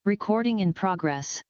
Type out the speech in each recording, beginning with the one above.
Recording in progress.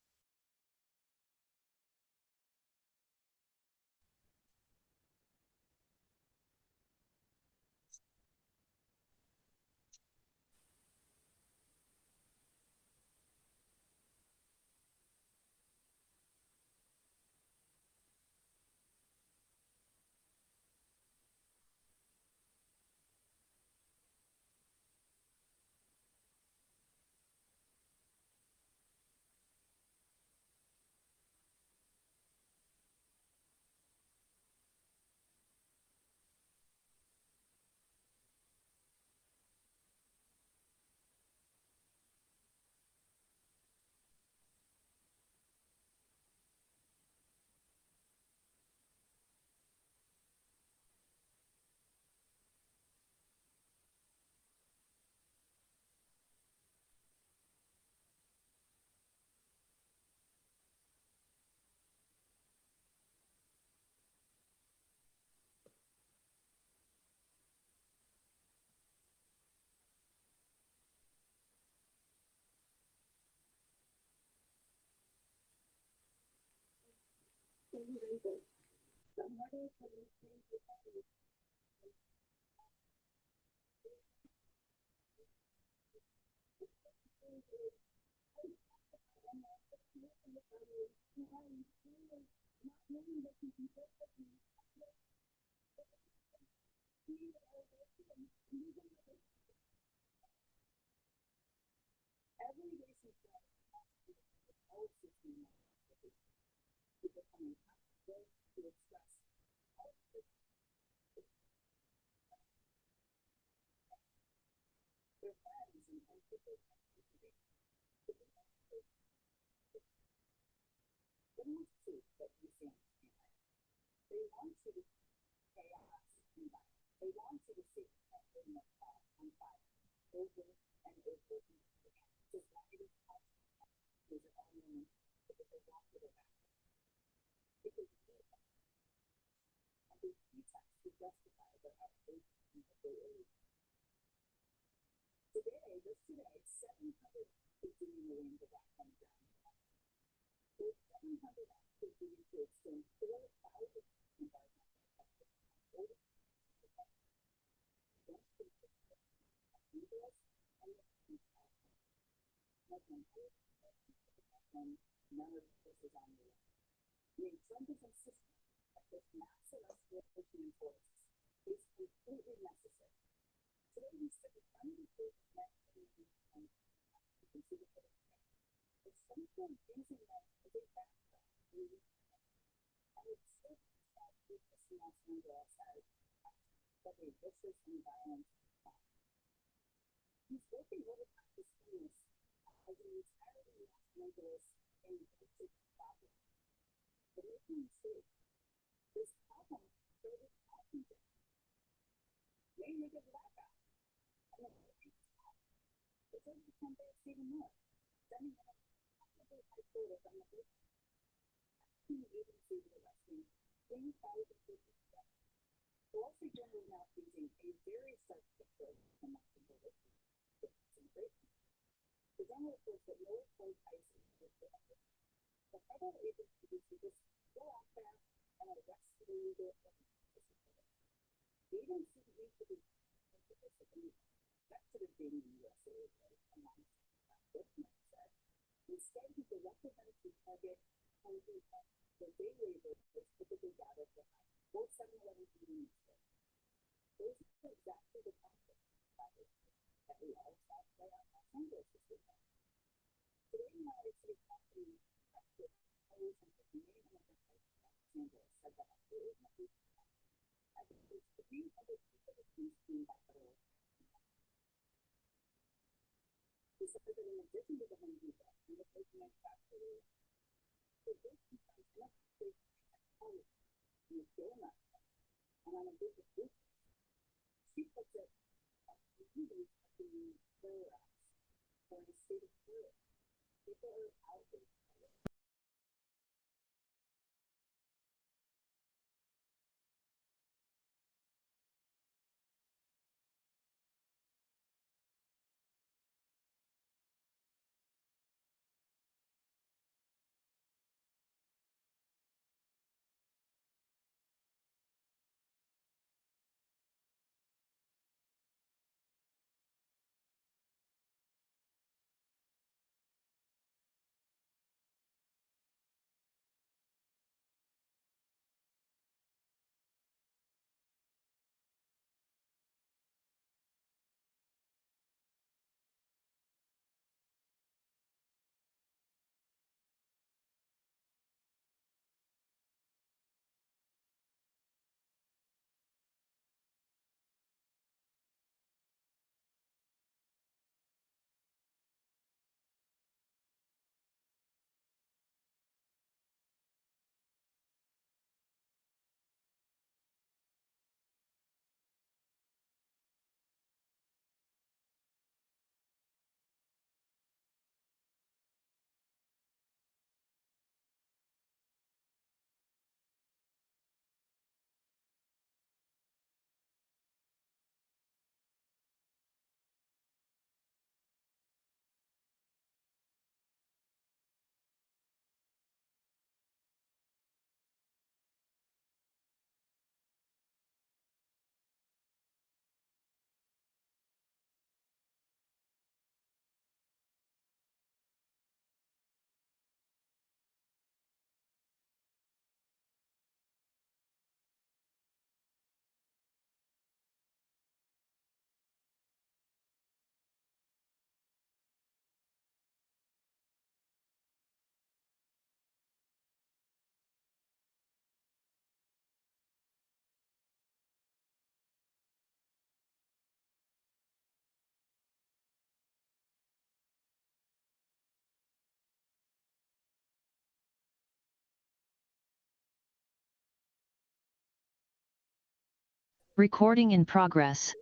Recording in progress.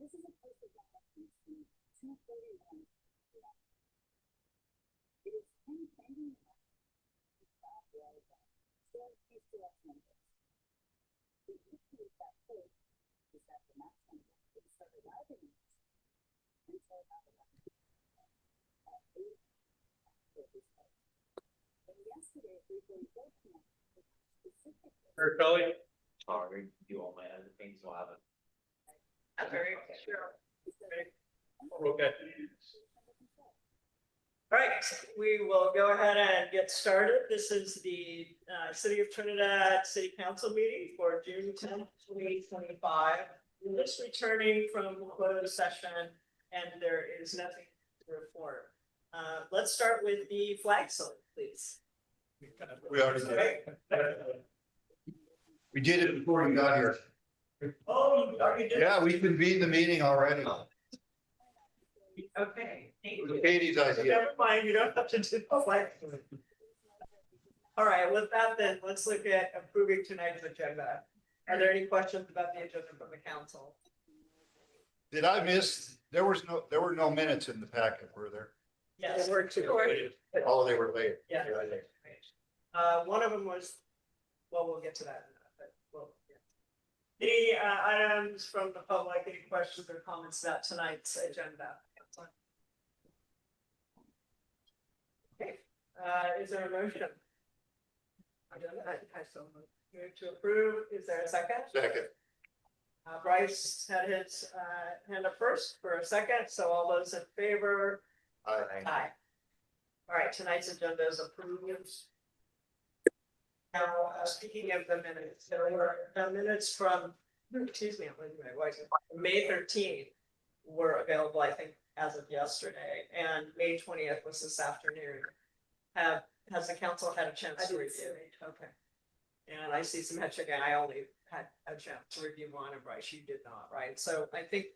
This is a place that happens in 241. It is pending to stop right now. Still keeps to us members. The issue with that place is that the max number is started arriving until about 8 for this place. And yesterday, we were working on specifically. Kelly? Sorry, do all my other things will have it. I'm very sure. Okay. All right, we will go ahead and get started. This is the City of Trinidad City Council meeting for June 10th, 2025. We're just returning from closed session and there is nothing to report. Let's start with the flag salute, please. We already did. We did it before you got here. Oh, you already did? Yeah, we convened the meeting already. Okay. It was Katie's idea. Never mind, you don't have to do the flag salute. All right, with that then, let's look at approving tonight's agenda. Are there any questions about the agenda from the council? Did I miss? There were no minutes in the packet, were there? Yes. There were two. Oh, they were late. Yeah. One of them was, well, we'll get to that. But well, yeah. The items from the public, any questions or comments about tonight's agenda? Okay, is there a motion? I so move to approve. Is there a second? Second. Bryce had his hand up first for a second, so all those in favor? Aye. Aye. All right, tonight's agenda is approved. Now, speaking of the minutes, there were minutes from, excuse me, I'm losing my voice. May 13th were available, I think, as of yesterday, and May 20th was this afternoon. Has the council had a chance to review? Okay. And I see some head checking. I only had a chance to review one, and Bryce, you did not, right? So I think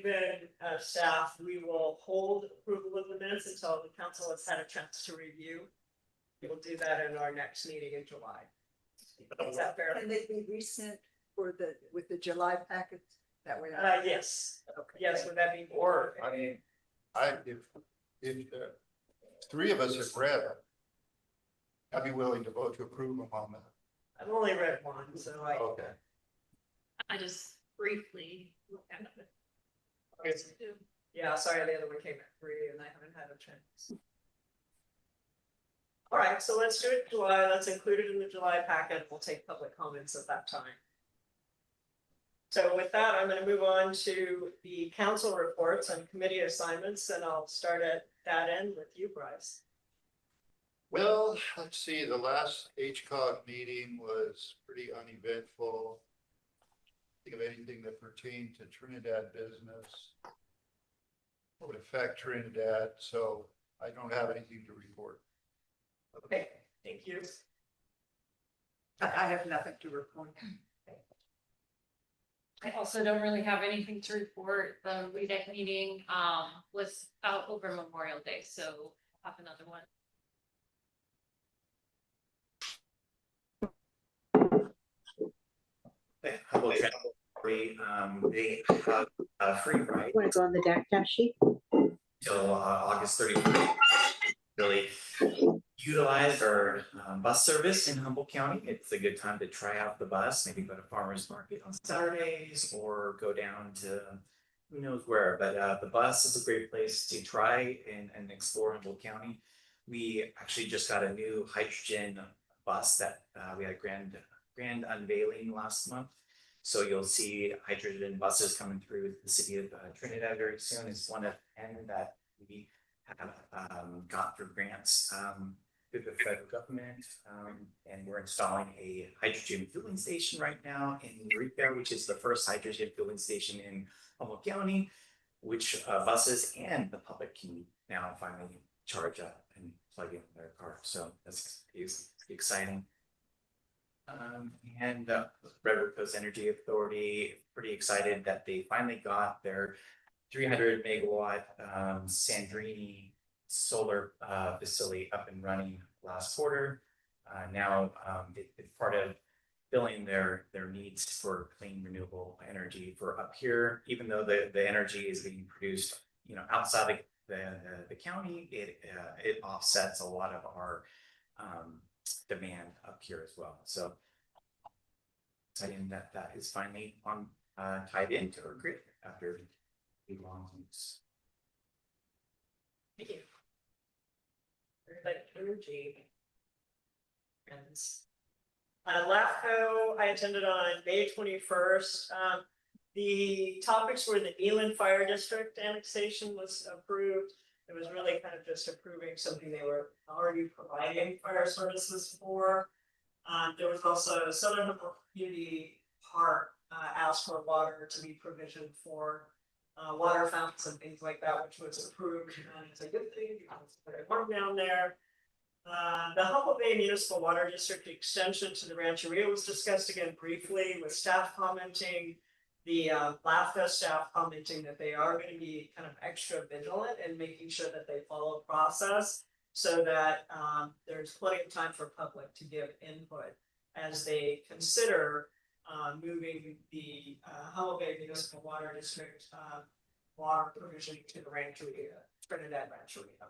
that staff, we will hold approval of the minutes until the council has had a chance to review. We will do that in our next meeting in July. Is that fair? Can they be resent for with the July packets that way? Yes. Okay. Yes, would that be more? I mean, if three of us have read it, I'd be willing to vote to approve them on that. I've only read one, so Okay. I just briefly looked at it. Okay. Yeah, sorry, the other one came at 3 and I haven't had a chance. All right, so let's do it in July. Let's include it in the July packet. We'll take public comments at that time. So with that, I'm going to move on to the council reports and committee assignments, and I'll start at that end with you, Bryce. Well, let's see, the last HCOG meeting was pretty uneventful. Think of anything that pertained to Trinidad business would affect Trinidad, so I don't have anything to report. Okay, thank you. I have nothing to report. I also don't really have anything to report. The REDEC meeting was out over Memorial Day, so I'll have another one. Humboldt they have a free ride. Want to go on the dash sheet? Till August 31st. Really utilize our bus service in Humboldt County. It's a good time to try out the bus, maybe go to farmers market on Saturdays or go down to who knows where. But the bus is a great place to try and explore Humboldt County. We actually just got a new hydrogen bus that we had a grand unveiling last month. So you'll see hydrogen buses coming through the city of Trinidad very soon. It's one of 10 that we have got through grants through the federal government, and we're installing a hydrogen fueling station right now in Eureka, which is the first hydrogen fueling station in Humboldt County, which buses and the public can now finally charge up and plug in their car. So that's exciting. And Redwood Coast Energy Authority, pretty excited that they finally got their 300 megawatt Sandrini solar facility up and running last quarter. Now it's part of filling their needs for clean renewable energy for up here, even though the energy is being produced, you know, outside of the county, it offsets a lot of our demand up here as well. So exciting that that is finally on tied into our grid after a long weeks. Thank you. Like energy. And LAFCO, I attended on May 21st. The topics were the Eland Fire District annexation was approved. It was really kind of just approving something they were already providing fire services for. There was also Southern Humboldt Community Park asked for water to be provisioned for water fountains and things like that, which was approved, and it's a good thing because there's water down there. The Humboldt Bay Municipal Water District extension to the Rancheria was discussed again briefly with staff commenting, the LAFCO staff commenting that they are going to be kind of extra vigilant and making sure that they follow process so that there's plenty of time for public to give input as they consider moving the Humboldt Bay Municipal Water District water provision to the Rancheria, Trinidad Rancheria.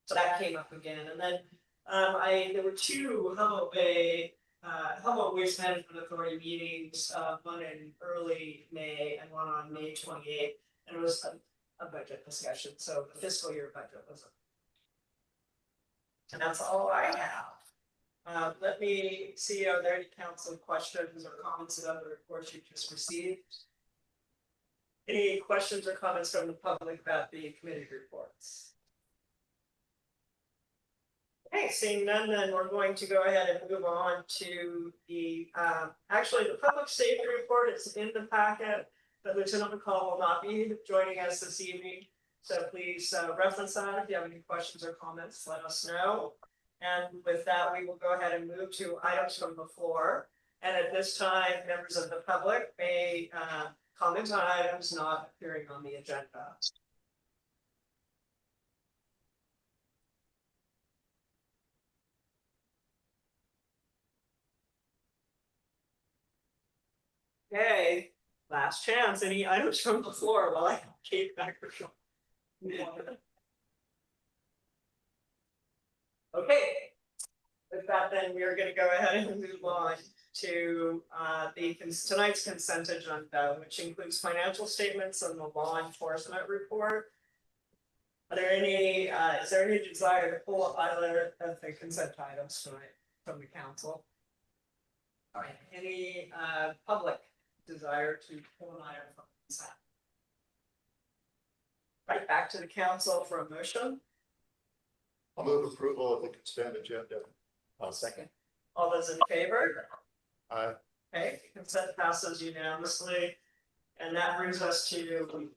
So that came up again, and then there were two Humboldt Bay Humboldt Waste Management Authority meetings, one in early May and one on May 28th, and it was a budget discussion. So the fiscal year budget was, and that's all I have. Let me see, are there any council questions or comments about the reports you just received? Any questions or comments from the public about the committee reports? Okay, seeing none, then we're going to go ahead and move on to the, actually the public safety report is in the packet, but Lieutenant McCall will not be joining us this evening. So please reference that. If you have any questions or comments, let us know. And with that, we will go ahead and move to items from the floor. And at this time, members of the public may comment on items not appearing on the agenda. Okay, last chance. Any items from the floor while I keep back for sure. Okay, with that, then we are going to go ahead and move on to tonight's consent agenda, which includes financial statements and the law enforcement report. Are there any? Is there any desire to pull up either of the consent items tonight from the council? All right. Any public desire to pull an item from consent? Right back to the council for a motion. I'll move approval of the consent agenda. I'll second. All those in favor? Aye. Okay, consent passes unanimously. And that brings us to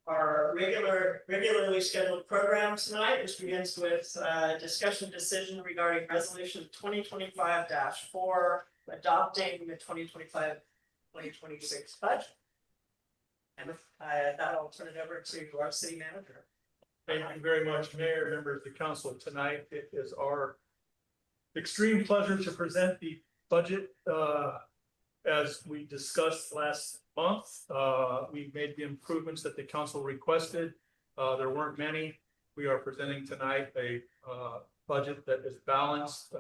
our regularly scheduled program tonight, which begins with discussion decision regarding resolution 2025-4, adopting the 2025-2026 budget. And with that, I'll turn it over to our city manager. Thank you very much, Mayor, members of the council. Tonight, it is our extreme pleasure to present the budget. As we discussed last month, we made the improvements that the council requested. There weren't many. We are presenting tonight a budget that is balanced.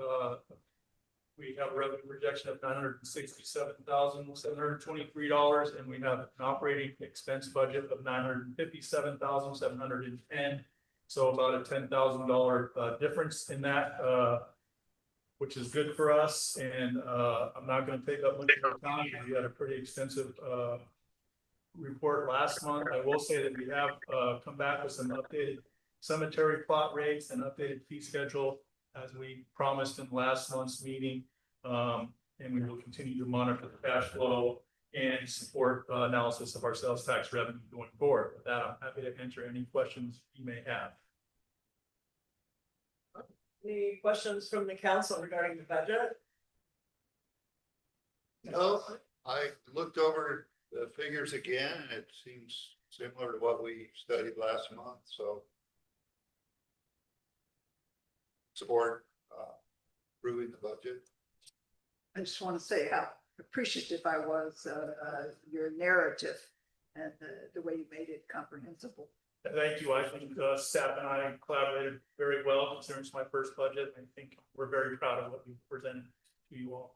We have a revenue projection of $967,723, and we have an operating expense budget of $957,710. So about a $10,000 difference in that, which is good for us. And I'm not going to take up much of your time. We had a pretty extensive report last month. I will say that we have come back with some updated cemetery plot rates and updated fee schedule, as we promised in last month's meeting, and we will continue to monitor the cash flow and support analysis of our sales tax revenue going forward. With that, I'm happy to answer any questions you may have. Any questions from the council regarding the budget? No, I looked over the figures again and it seems similar to what we studied last month, so. Support, approving the budget. I just want to say how appreciative I was, your narrative and the way you made it comprehensible. Thank you. I think staff and I collaborated very well considering it's my first budget. I think we're very proud of what we presented to you all.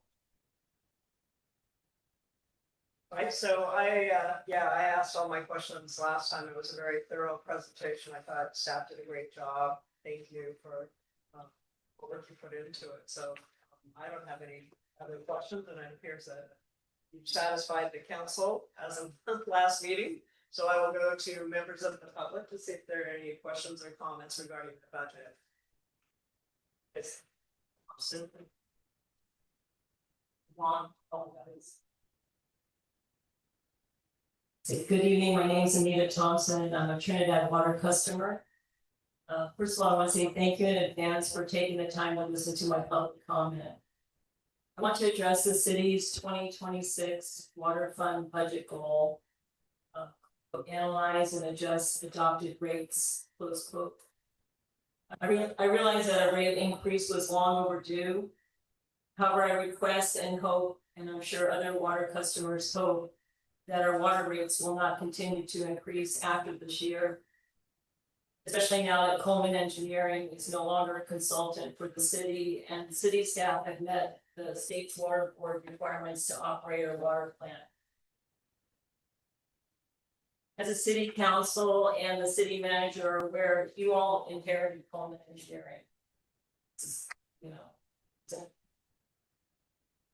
Right, so I asked all my questions last time. It was a very thorough presentation. I thought staff did a great job. Thank you for the work you put into it. So I don't have any other questions, and it appears that you've satisfied the council as of the last meeting. So I will go to members of the public to see if there are any questions or comments regarding the budget. It's simply Ron, all guys. Good evening, my name is Anita Thompson, I'm a Trinidad water customer. First of all, I want to say thank you in advance for taking the time to listen to my public comment. I want to address the city's 2026 water fund budget goal. Analyze and adjust adopted rates, close quote. I realize that a rate increase was long overdue. However, I request and hope, and I'm sure other water customers hope, that our water rates will not continue to increase after this year. Especially now that Coleman Engineering is no longer a consultant for the city, and the city staff have met the state's water board requirements to operate our water plant. As a city council and the city manager are aware, you all inherited Coleman Engineering. You know,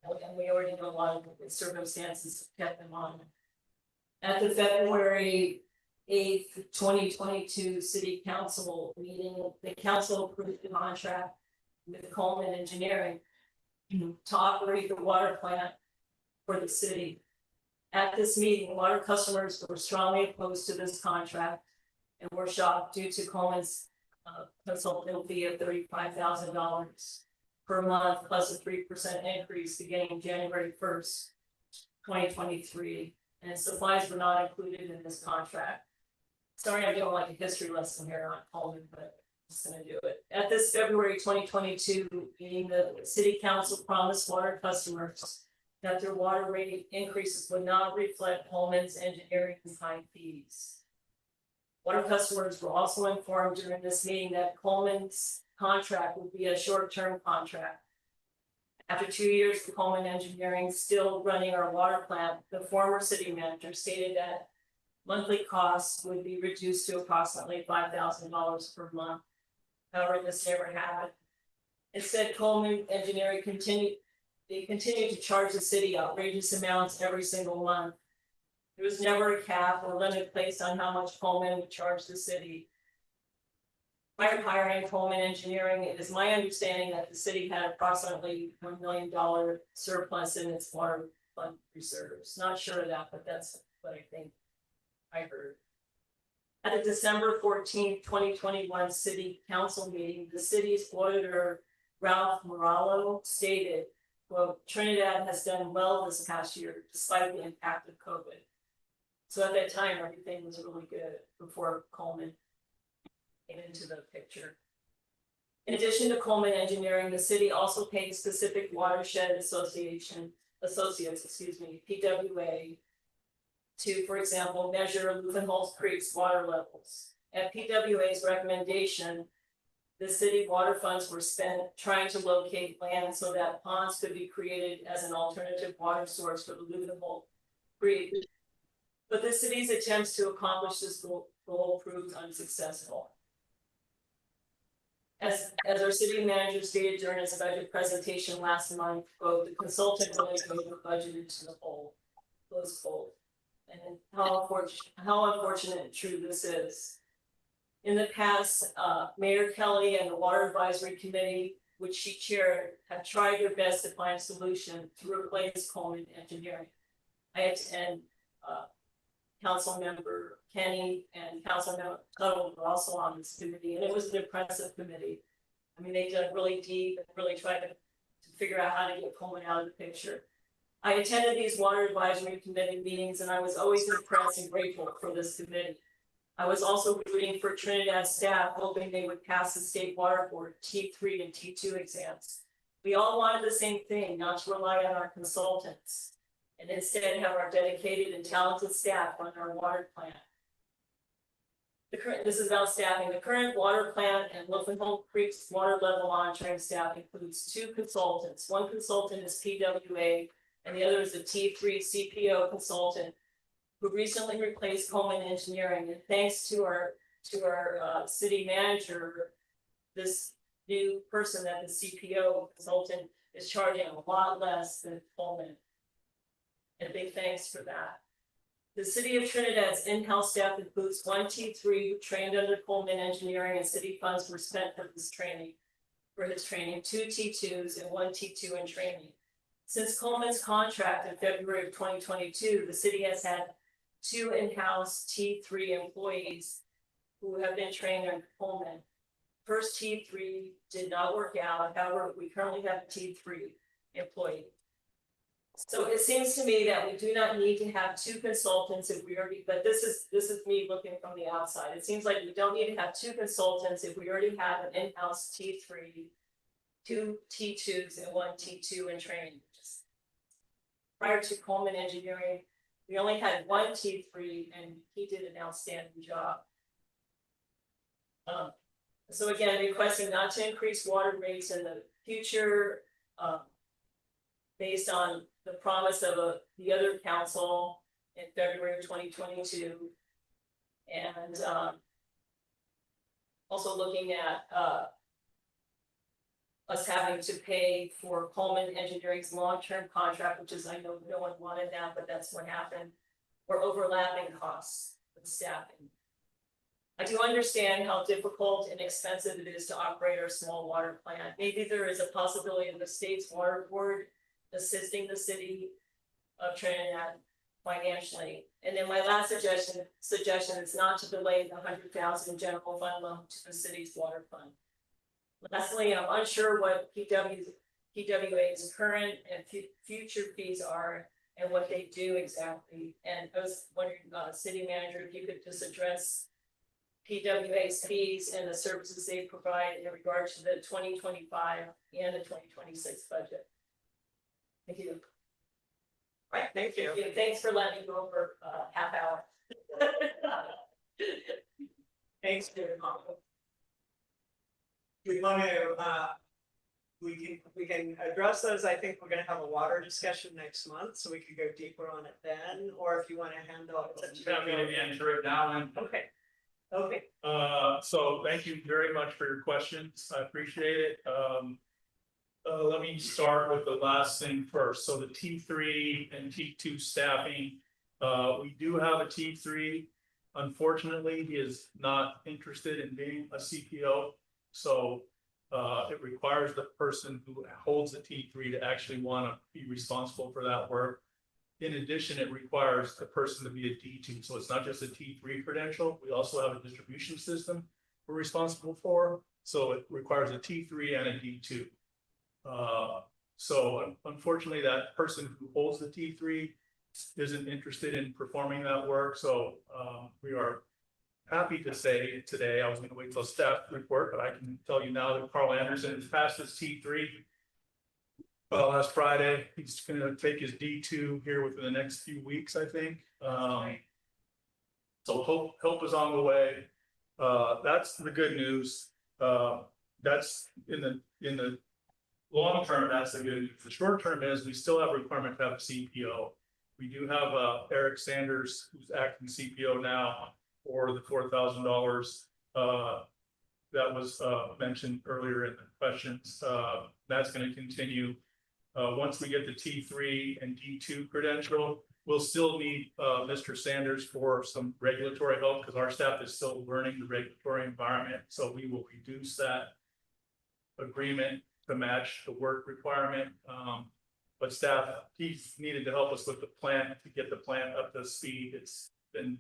and we already know a lot of the circumstances kept them on. At the February 8th, 2022 City Council meeting, the council approved the contract with Coleman Engineering to operate the water plant for the city. At this meeting, water customers were strongly opposed to this contract and were shocked due to Coleman's consultant fee of $35,000 per month plus a 3% increase beginning January 1st, 2023. And supplies were not included in this contract. Sorry, I'm doing like a history lesson here on Coleman, but I'm just gonna do it. At this February 2022 meeting, the city council promised water customers that their water rate increases would not reflect Coleman's Engineering's high fees. Water customers were also informed during this meeting that Coleman's contract would be a short-term contract. After 2 years of Coleman Engineering still running our water plant, the former city manager stated that monthly costs would be reduced to approximately $5,000 per month. However, this never happened. Instead, Coleman Engineering continued to charge the city outrageous amounts every single month. There was never a cap or limit placed on how much Coleman would charge the city. Prior to hiring Coleman Engineering, it is my understanding that the city had approximately $1 million surplus in its water fund reserves. Not sure of that, but that's what I think I heard. At the December 14th, 2021 City Council meeting, the city's auditor, Ralph Morallo, stated, quote, Trinidad has done well this past year despite the impact of COVID. So at that time, everything was really good before Coleman came into the picture. In addition to Coleman Engineering, the city also pays Pacific Watershed Associates, PWA, to, for example, measure Humboldt Creek's water levels. At PWA's recommendation, the city water funds were spent trying to locate land so that ponds could be created as an alternative water source for the Humboldt Creek. But the city's attempts to accomplish this goal proved unsuccessful. As our city manager stated during his budget presentation last month, quote, the consultant really drove the budget into the hole, close quote. And how unfortunate and true this is. In the past, Mayor Kelly and the Water Advisory Committee, which she chaired, have tried their best to find a solution to replace Coleman Engineering. And Council Member Kenny and Council Member Tuttle were also on this committee, and it was an impressive committee. I mean, they dug really deep and really tried to figure out how to get Coleman out of the picture. I attended these water advisory committee meetings and I was always impressed and grateful for this committee. I was also rooting for Trinidad staff, hoping they would pass the state water board T3 and T2 exams. We all wanted the same thing, not to rely on our consultants, and instead have our dedicated and talented staff run our water plant. This is about staffing. The current water plant and Humboldt Creek's water level monitoring staff includes 2 consultants. One consultant is PWA, and the other is a T3 CPO consultant who recently replaced Coleman Engineering. And thanks to our city manager, this new person that the CPO consultant is charging a lot less than Coleman. And big thanks for that. The city of Trinidad's in-house staff includes 1 T3 who trained under Coleman Engineering, and city funds were spent for his training, 2 T2s and 1 T2 in training. Since Coleman's contract in February of 2022, the city has had 2 in-house T3 employees who have been trained under Coleman. First T3 did not work out. However, we currently have a T3 employee. So it seems to me that we do not need to have 2 consultants if we already, but this is me looking from the outside. It seems like we don't need to have 2 consultants if we already have an in-house T3, 2 T2s and 1 T2 in training. Prior to Coleman Engineering, we only had 1 T3 and he did an outstanding job. So again, requesting not to increase water rates in the future, based on the promise of the other council in February of 2022. And also looking at us having to pay for Coleman Engineering's long-term contract, which is, I know no one wanted that, but that's what happened, or overlapping costs with staffing. I do understand how difficult and expensive it is to operate our small water plant. Maybe there is a possibility of the state's water board assisting the city of Trinidad financially. And then my last suggestion is not to delay the $100,000 general fund loan to the city's water fund. Lastly, I'm unsure what PWA's current and future fees are and what they do exactly. And I was wondering, city manager, if you could just address PWA's fees and the services they provide in regard to the 2025 and the 2026 budget. Thank you. Right, thank you. Thanks for letting me go for half hour. Thanks for your comment. We want to, we can address those. I think we're gonna have a water discussion next month, so we can go deeper on it then, or if you want to handle it. I'm going to enter it now. And Okay. so thank you very much for your questions. I appreciate it. Let me start with the last thing first. So the T3 and T2 staffing, we do have a T3. Unfortunately, he is not interested in being a CPO. So it requires the person who holds the T3 to actually want to be responsible for that work. In addition, it requires the person to be a D2. So it's not just a T3 credential. We also have a distribution system we're responsible for. So it requires a T3 and a D2. So unfortunately, that person who holds the T3 isn't interested in performing that work. So we are happy to say today, I was going to wait till staff report, but I can tell you now that Carl Anderson has passed his T3 last Friday. He's going to take his D2 here within the next few weeks, I think. So help is on the way. That's the good news. That's in the long term, that's the good news. The short term is we still have a requirement to have a CPO. We do have Eric Sanders, who's acting CPO now, for the $4,000 that was mentioned earlier in the questions. That's going to continue. Once we get the T3 and D2 credential, we'll still need Mr. Sanders for some regulatory help because our staff is still learning the regulatory environment. So we will reduce that agreement to match the work requirement. But staff, he's needed to help us with the plant to get the plant up to speed. It's been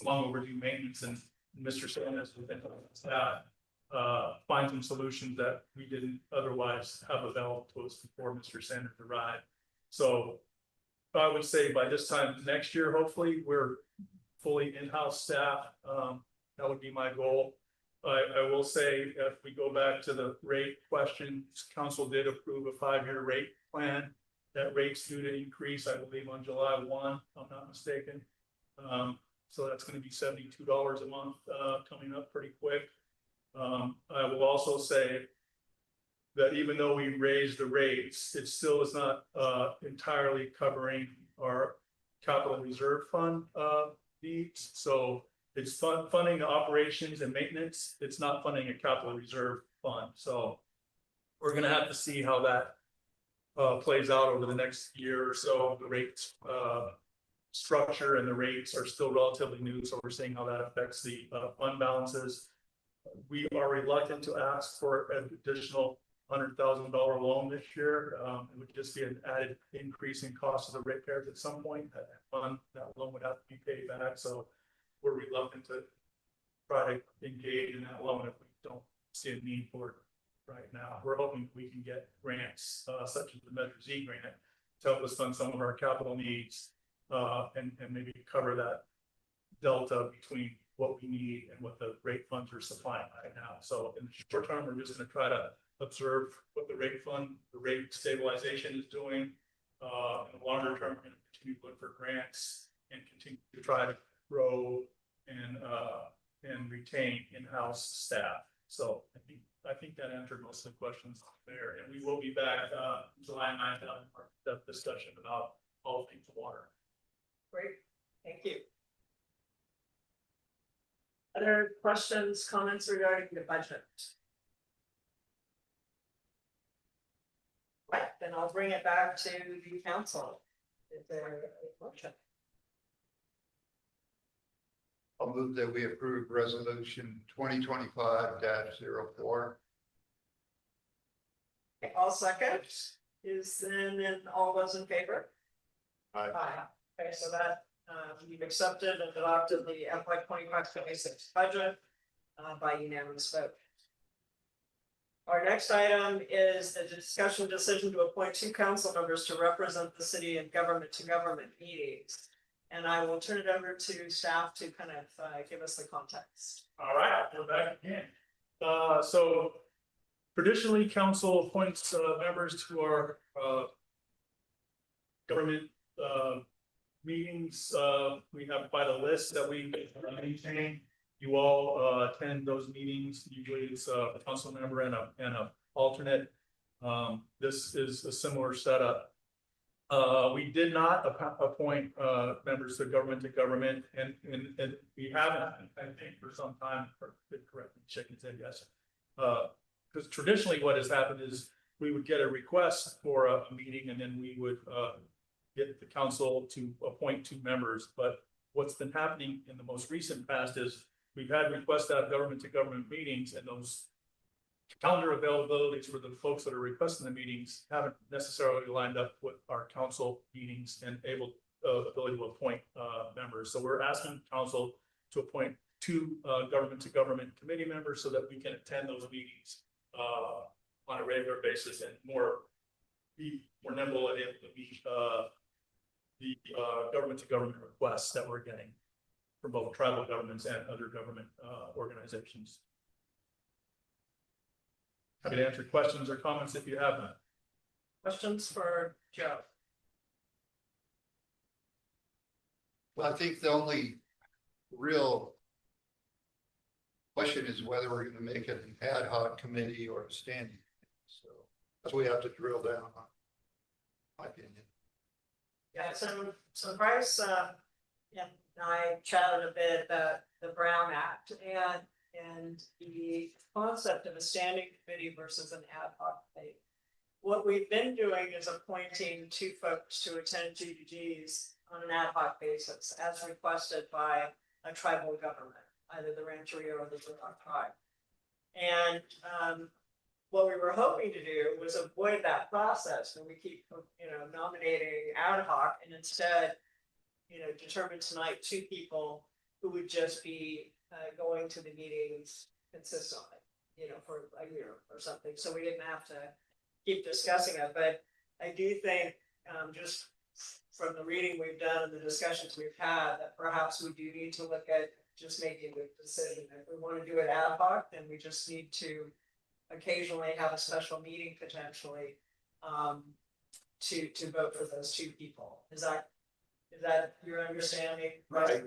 long overdue maintenance, and Mr. Sanders has been find some solutions that we didn't otherwise have available to us before Mr. Sanders arrived. So I would say by this time next year, hopefully, we're fully in-house staff. That would be my goal. I will say, if we go back to the rate question, council did approve a 5-year rate plan. That rate's due to increase, I believe, on July 1, if I'm not mistaken. So that's gonna be $72 a month, coming up pretty quick. I will also say that even though we raised the rates, it still is not entirely covering our capital reserve fund needs. So it's funding the operations and maintenance. It's not funding a capital reserve fund. So we're gonna have to see how that plays out over the next year or so. The rates structure and the rates are still relatively new, so we're seeing how that affects the fund balances. We are reluctant to ask for an additional $100,000 loan this year. It would just be an added increase in cost of the repairs at some point. That loan would have to be paid back, so we're reluctant to try to engage in that loan if we don't see a need for it right now. We're hoping we can get grants such as the Measure Z grant to help us fund some of our capital needs and maybe cover that delta between what we need and what the rate funds are supplying right now. So in the short term, we're just going to try to observe what the rate stabilization is doing. In the longer term, we're going to continue to look for grants and continue to try to grow and retain in-house staff. So I think that answered most of the questions there, and we will be back July 9th to have that discussion about all things water. Great, thank you. Other questions, comments regarding the budget? Right, then I'll bring it back to the council. Is there a motion? I'll move that we approve resolution 2025-04. Okay, all second. Is then all those in favor? Aye. Okay, so that you've accepted and adopted the FY 25-26 budget by unanimous vote. Our next item is the discussion decision to appoint 2 council members to represent the city in government-to-government meetings. And I will turn it over to staff to kind of give us the context. All right, we're back again. So traditionally, council appoints members to our government meetings. We have quite a list that we maintain. You all attend those meetings. Usually it's a council member and a alternate. This is a similar setup. We did not appoint members to government, and we haven't, I think, for some time. Correct me, chicken said yes. Because traditionally, what has happened is we would get a request for a meeting, and then we would get the council to appoint 2 members. But what's been happening in the most recent past is we've had requests to have government-to-government meetings, and those calendar availabilities for the folks that are requesting the meetings haven't necessarily lined up with our council meetings and ability to appoint members. So we're asking council to appoint 2 government-to-government committee members so that we can attend those meetings on a regular basis and be more nimble and able to meet the government-to-government requests that we're getting from both tribal governments and other government organizations. Happy to answer questions or comments if you have them. Questions for Joe? Well, I think the only real question is whether we're going to make it an ad hoc committee or a standing committee. So that's what we have to drill down on, my opinion. Yeah, so Bryce, and I chatted a bit about the Brown Act and the concept of a standing committee versus an ad hoc committee. What we've been doing is appointing 2 folks to attend GDGs on an ad hoc basis as requested by a tribal government, either the Rancheria or the Zurich tribe. And what we were hoping to do was avoid that process when we keep, nominating ad hoc, and instead, determine tonight 2 people who would just be going to the meetings consistently, for a year or something. So we didn't have to keep discussing it. But I do think just from the reading we've done and the discussions we've had, that perhaps we do need to look at just making the decision. If we want to do it ad hoc, then we just need to occasionally have a special meeting potentially to vote for those two people. Is that your understanding? Right.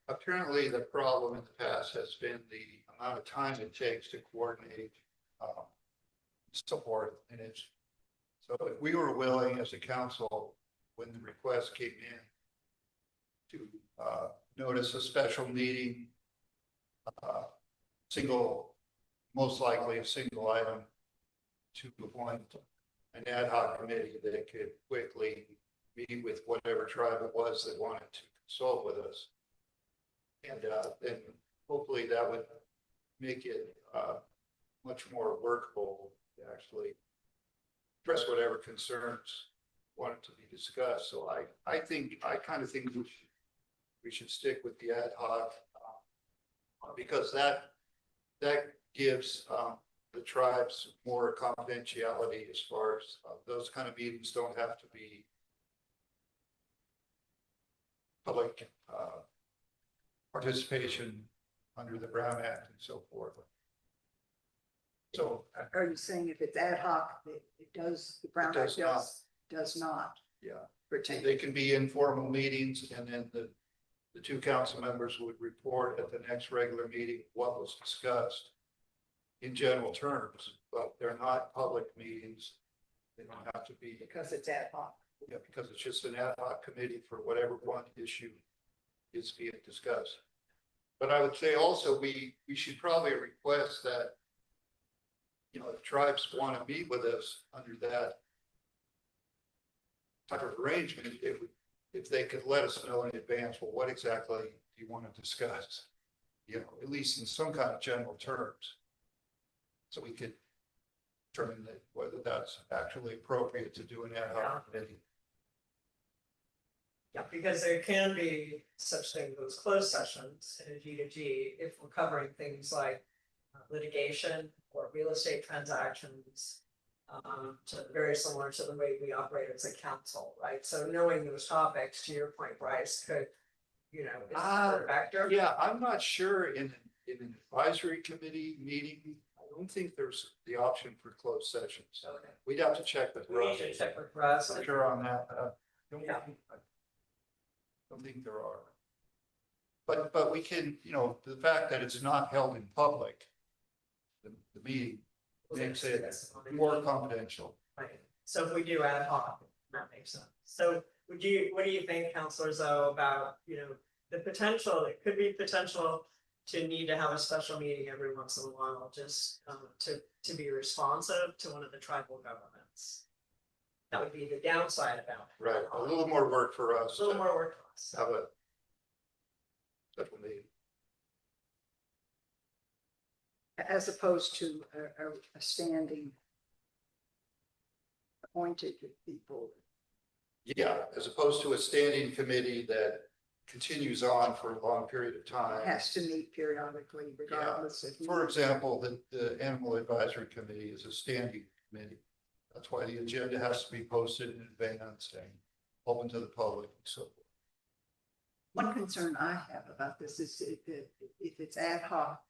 Apparently, the problem in the past has been the amount of time it takes to coordinate support, and it's, so if we were willing as a council, when the request came in, to notice a special meeting, most likely a single item, to appoint an ad hoc committee that could quickly meet with whatever tribe it was that wanted to consult with us. And then hopefully that would make it much more workable to actually address whatever concerns wanted to be discussed. So I kind of think we should stick with the ad hoc because that gives the tribes more confidentiality as far as those kind of meetings don't have to be public participation under the Brown Act and so forth. So Are you saying if it's ad hoc, it does, the Brown Act does not yeah, pertain? they can be informal meetings, and then the two council members would report at the next regular meeting what was discussed in general terms, but they're not public meetings. They don't have to be, Because it's ad hoc. yeah, because it's just an ad hoc committee for whatever one issue is being discussed. But I would say also we should probably request that, you know, if tribes want to meet with us under that type of arrangement, if they could let us know in advance, well, what exactly do you want to discuss? You know, at least in some kind of general terms. So we could determine that whether that's actually appropriate to do an ad hoc committee. Yeah, because there can be such things as closed sessions in a G to G if we're covering things like litigation or real estate transactions. Very similar to the way we operate as a council, right? So knowing those topics, to your point, Bryce, could, you know, is a factor. Yeah, I'm not sure in an advisory committee meeting, I don't think there's the option for closed sessions. Okay. We'd have to check with We Russ. need to check with Russ. I'm sure on that. Yeah. I don't think there are. But we can, you know, the fact that it's not held in public, the meeting makes it more confidential. Right, so if we do ad hoc, that makes sense. So what do you think, Counselor Zoe, about, you know, the potential, it could be potential to need to have a special meeting every once in a while, just to be responsive to one of the tribal governments. That would be the downside about it. Right, a little more work for us. A little more work for us. Have a special meeting. As opposed to a standing appointed people. Yeah, as opposed to a standing committee that continues on for a long period of time. Has to meet periodically regardless of. For example, the Animal Advisory Committee is a standing committee. That's why the agenda has to be posted in advance and open to the public and so forth. One concern I have about this is if it's ad hoc,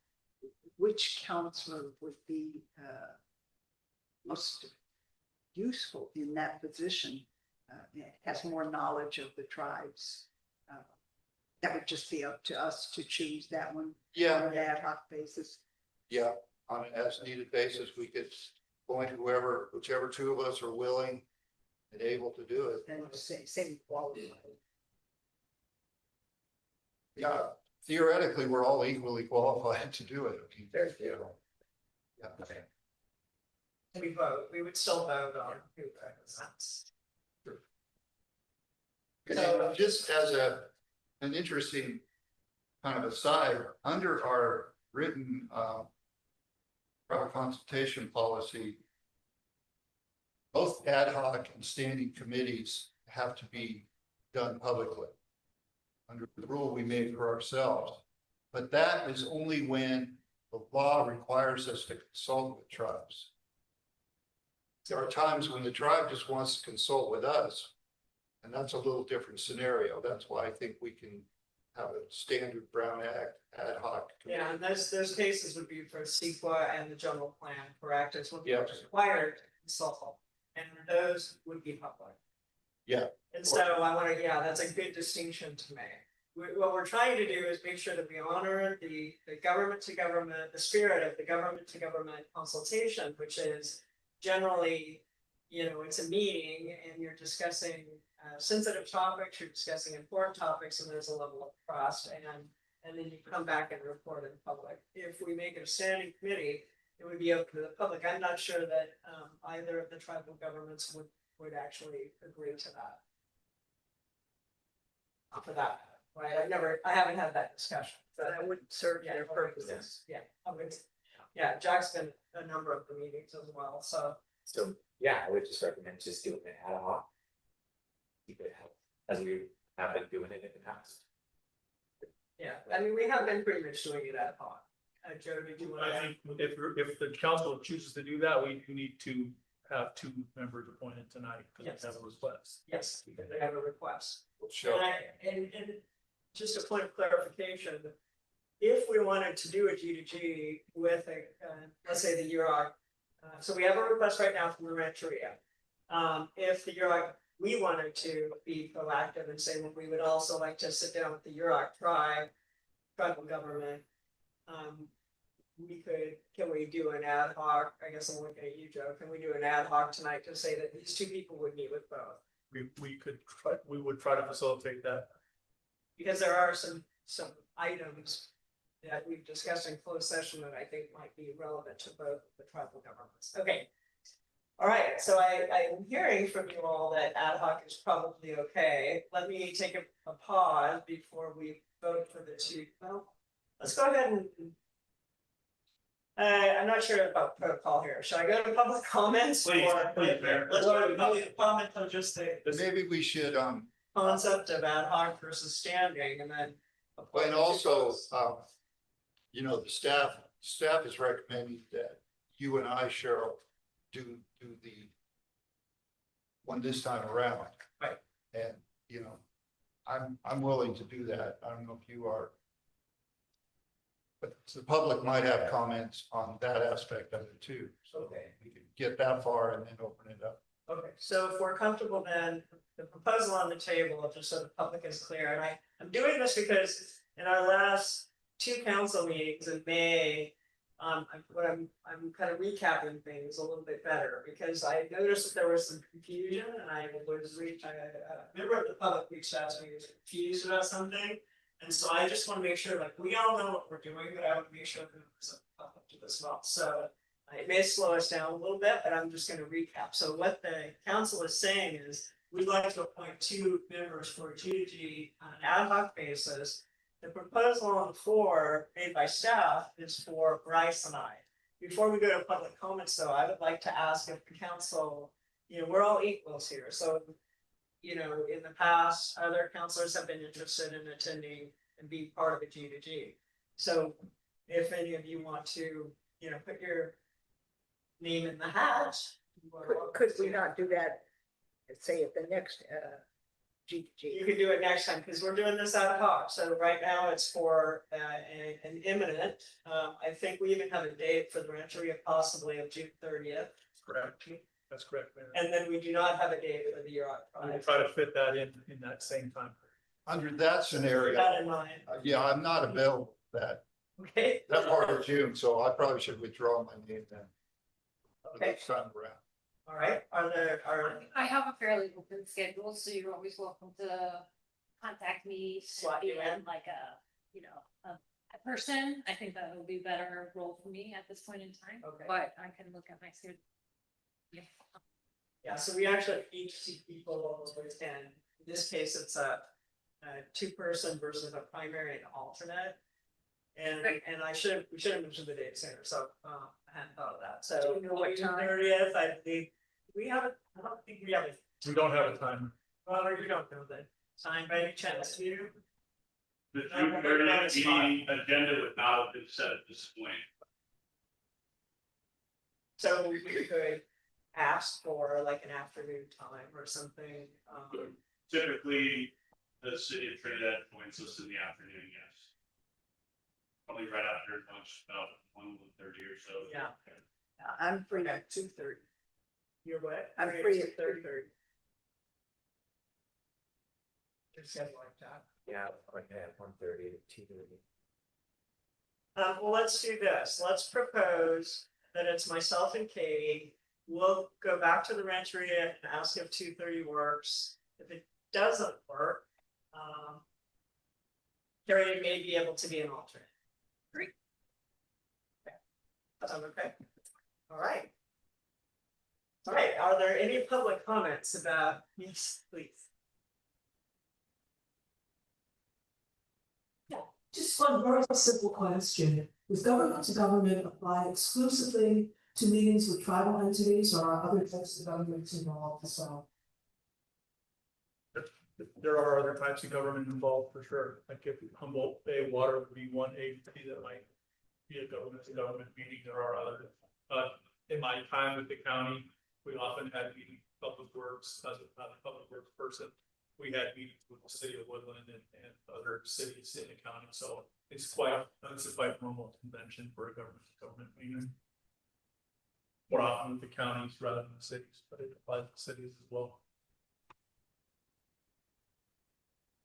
which counselor would be most useful in that position? Has more knowledge of the tribes. That would just be up to us to choose that one. Yeah. On an ad hoc basis. Yeah, on an as needed basis, we could point whichever two of us are willing and able to do it. And same quality. Yeah, theoretically, we're all equally qualified to do it. Very few. Yeah. We would still vote on who represents. So just as an interesting kind of aside, under our written tribal consultation policy, both ad hoc and standing committees have to be done publicly under the rule we made for ourselves. But that is only when the law requires us to consult with tribes. There are times when the tribe just wants to consult with us. And that's a little different scenario. That's why I think we can have a standard Brown Act ad hoc. Yeah, and those cases would be for CEQA and the general plan, correct? It's what Yeah. is required to consult, and those would be public. Yeah. And so I wanna, yeah, that's a good distinction to make. What we're trying to do is make sure that we honor the government to government, the spirit of the government to government consultation, which is generally, you know, it's a meeting and you're discussing sensitive topics, you're discussing important topics, and there's a level of trust, and then you come back and report in public. If we make it a standing committee, it would be open to the public. I'm not sure that either of the tribal governments would actually agree to that. For that, right? I haven't had that discussion, but That wouldn't serve yeah, their purposes. yeah, I would, yeah, Jack's been a number of the meetings as well, so. So, yeah, I would just recommend just doing it ad hoc. Keep it as we have been doing it in the past. Yeah, I mean, we have been pretty much doing it ad hoc. Joe, did you want to? I think if the council chooses to do that, we do need to have 2 members appointed tonight, because we have a request. Yes, because they have a request. Sure. And just a point of clarification, if we wanted to do a G to G with a, let's say the UROC, so we have a request right now from the Rancheria. If the UROC, we wanted to be proactive and say, well, we would also like to sit down with the UROC tribal government. Can we do an ad hoc? I guess I'm looking at you, Joe. Can we do an ad hoc tonight to say that these 2 people would meet with both? We would try to facilitate that. Because there are some items that we've discussed in closed session that I think might be relevant to both the tribal governments. Okay. All right, so I am hearing from you all that ad hoc is probably okay. Let me take a pause before we vote for the 2. Well, let's go ahead and I'm not sure about protocol here. Should I go to public comments? Please, or Mayor. let's go to public comment on just the Maybe we should, concept of ad hoc versus standing, and then. and also, you know, the staff is recommending that you and I, Cheryl, do the one this time around. Right. And, you know, I'm willing to do that. I don't know if you are. But the public might have comments on that aspect of it too. So Okay. we can get that far and then open it up. Okay, so if we're comfortable, then the proposal on the table, just so the public is clear, and I'm doing this because in our last 2 council meetings in May. I'm kind of recapping things a little bit better, because I noticed that there was some confusion, and a member of the public reached out to me, was confused about something. And so I just want to make sure, like, we all know what we're doing, but I want to make sure that the public do as well. So it may slow us down a little bit, but I'm just going to recap. So what the council is saying is, we'd like to appoint 2 members for G2G on an ad hoc basis. The proposal on the floor made by staff is for Bryce and I. Before we go to public comments though, I would like to ask if the council, you know, we're all equals here, so. You know, in the past, other councilors have been interested in attending and being part of a G2G. So if any of you want to, you know, put your name in the hat. Could we not do that, say at the next You G? can do it next time, because we're doing this ad hoc, so right now it's for an imminent, I think we even have a date for the Rancheria possibly of June 30th. Correct. That's correct, Mayor. And then we do not have a date for the UROC We'll project. try to fit that in that same time. Under that Keep scenario, that in mind, yeah, I'm not available that okay? part of June, so I probably should withdraw my name then. Okay. Next time around. All right, I have a fairly open schedule, so you're always welcome to contact me. Slot you in. Like a person. I think that would be a better role for me at this point in time. Okay. But I can look at my schedule. Yeah. yeah, so we actually each see people with, and in this case, it's a 2-person versus a primary and alternate. And Right. and we should have mentioned the date sooner, so I hadn't thought of that, Do so. you know what June time? 30th, I believe, I don't think we have a, We don't have a time. well, you don't know the time by any chance, do you? The June 30th meeting agenda would not have been set at this point. So we could, asked for like an afternoon time or something. Typically, the city of Trinidad joins us in the afternoon, yes. Probably right after lunch, about 1:30 or so. Yeah. I'm free at 2:30. You're what? I'm free at 30. 2:30. Just something like that. Yeah, like at 1:30 to 2:30. Well, let's do this. Let's propose that it's myself and Katie. We'll go back to the Rancheria and ask if 2:30 works. If it doesn't work, Carrie may be able to be an alternate. Great. Okay. Sound okay? All right. All right, are there any public comments about, yes, please? Just one very simple question. Does government to government apply exclusively to meetings with tribal entities or are other types of governments involved as well? There are other types of government involved for sure, like if Humboldt Bay Water would be one agency that might be a government to government meeting, there are others. In my time with the county, we often had meetings, public works, as a public works person. We had meetings with the city of Woodland and other cities in the county, so it's a quite normal convention for a government to government meeting. More often with the counties rather than the cities, but it applies to cities as well.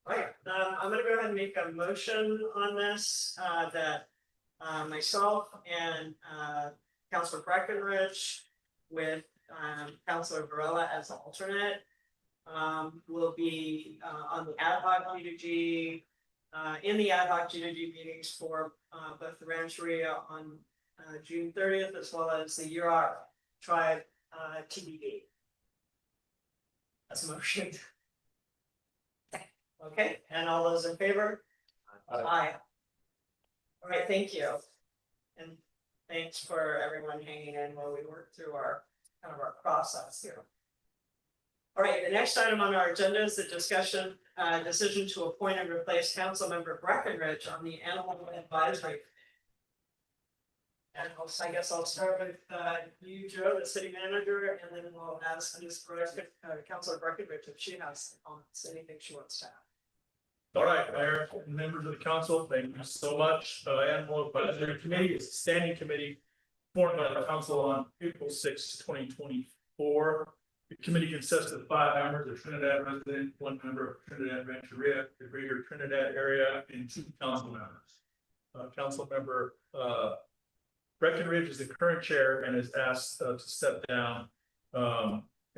All right, I'm gonna go ahead and make a motion on this, that myself and Councilor Breckenridge with Councilor Varela as alternate will be on the ad hoc G2G, in the ad hoc G2G meetings for both the Rancheria on June 30th as well as the Yurok Tribe TBD. That's a motion. Okay, and all those in favor? Aye. All right, thank you. And thanks for everyone hanging in while we work through our kind of our process here. All right, the next item on our agenda is the discussion, decision to appoint and replace Councilmember Breckenridge on the Animal Advisory. And I guess I'll start with you, Joe, the city manager, and then we'll ask Councilor Breckenridge if she has comments, anything she wants to add. All right, Mayor and members of the council, thank you so much. Animal Advisory Committee is a standing committee formed by the council on April 6, 2024. The committee consists of 5 members, a Trinidad resident, 1 member of Trinidad Rancheria, the greater Trinidad area, and 2 council members. Council member Breckenridge is the current chair and is asked to step down.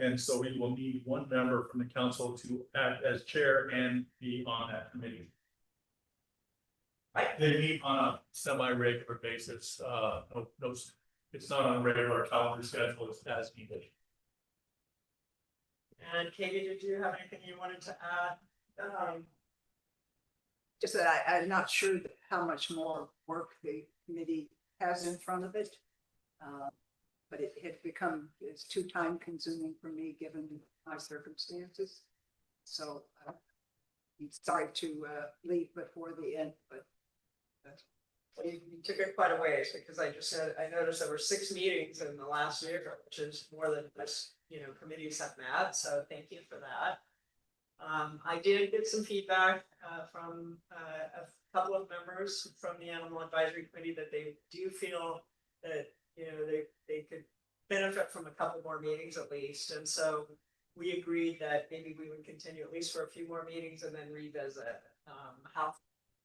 And so we will need 1 member from the council to act as chair and be on that committee. They meet on a semi-regular basis. It's not on a regular calendar schedule, it's as needed. And Katie, did you have anything you wanted to add? Just that I'm not sure how much more work the committee has in front of it. But it had become, it's too time consuming for me given my circumstances. So I'm sorry to leave before the end, but. You took it quite a ways because I just said, I noticed there were 6 meetings in the last year, which is more than most, committees have met. So thank you for that. I did get some feedback from a couple of members from the Animal Advisory Committee that they do feel that they could benefit from a couple more meetings at least. And so we agreed that maybe we would continue at least for a few more meetings and then revisit how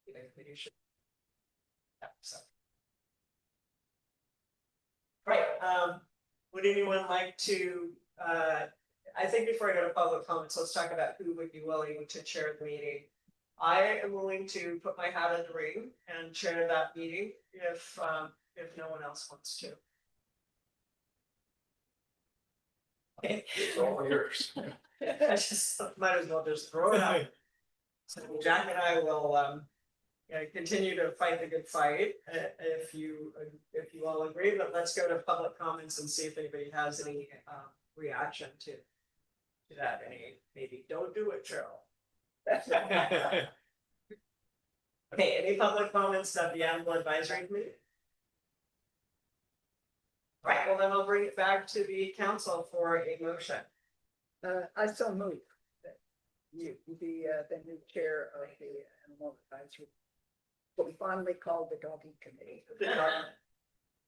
the committee should. Yeah, so. Right. Would anyone like to I think before I go to public comments, let's talk about who would be willing to chair the meeting. I am willing to put my hat in the ring and chair that meeting if no one else wants to. Okay. It's all yours. I just might as well just throw it out. So Jack and I will continue to fight the good fight if you all agree, but let's go to public comments and see if anybody has any reaction to that. Maybe don't do it, Cheryl. Okay, any public comments about the Animal Advisory Committee? Right, well, then I'll bring it back to the council for a motion. I so move that you be the new chair of the animal advisory. What we finally called the doggy committee.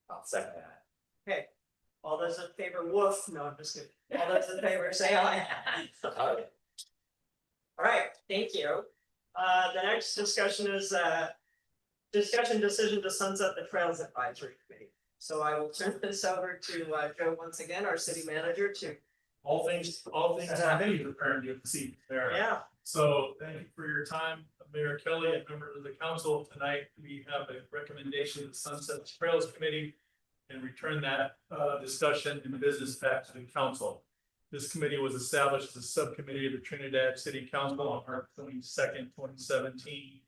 I'll second that. Okay, all those in favor, woof, no, I'm just kidding. All those in favor, say aye. All right, thank you. The next discussion is, discussion decision to sunset the Trails Advisory Committee. So I will turn this over to, Joe once again, our city manager to, All things happening apparently at the seat there. yeah. So thank you for your time, Mayor Kelly and members of the council. Tonight, we have a recommendation to sunset the Trails Committee and return that discussion and business back to the council. This committee was established as a subcommittee of the Trinidad City Council on March 22nd, 2017.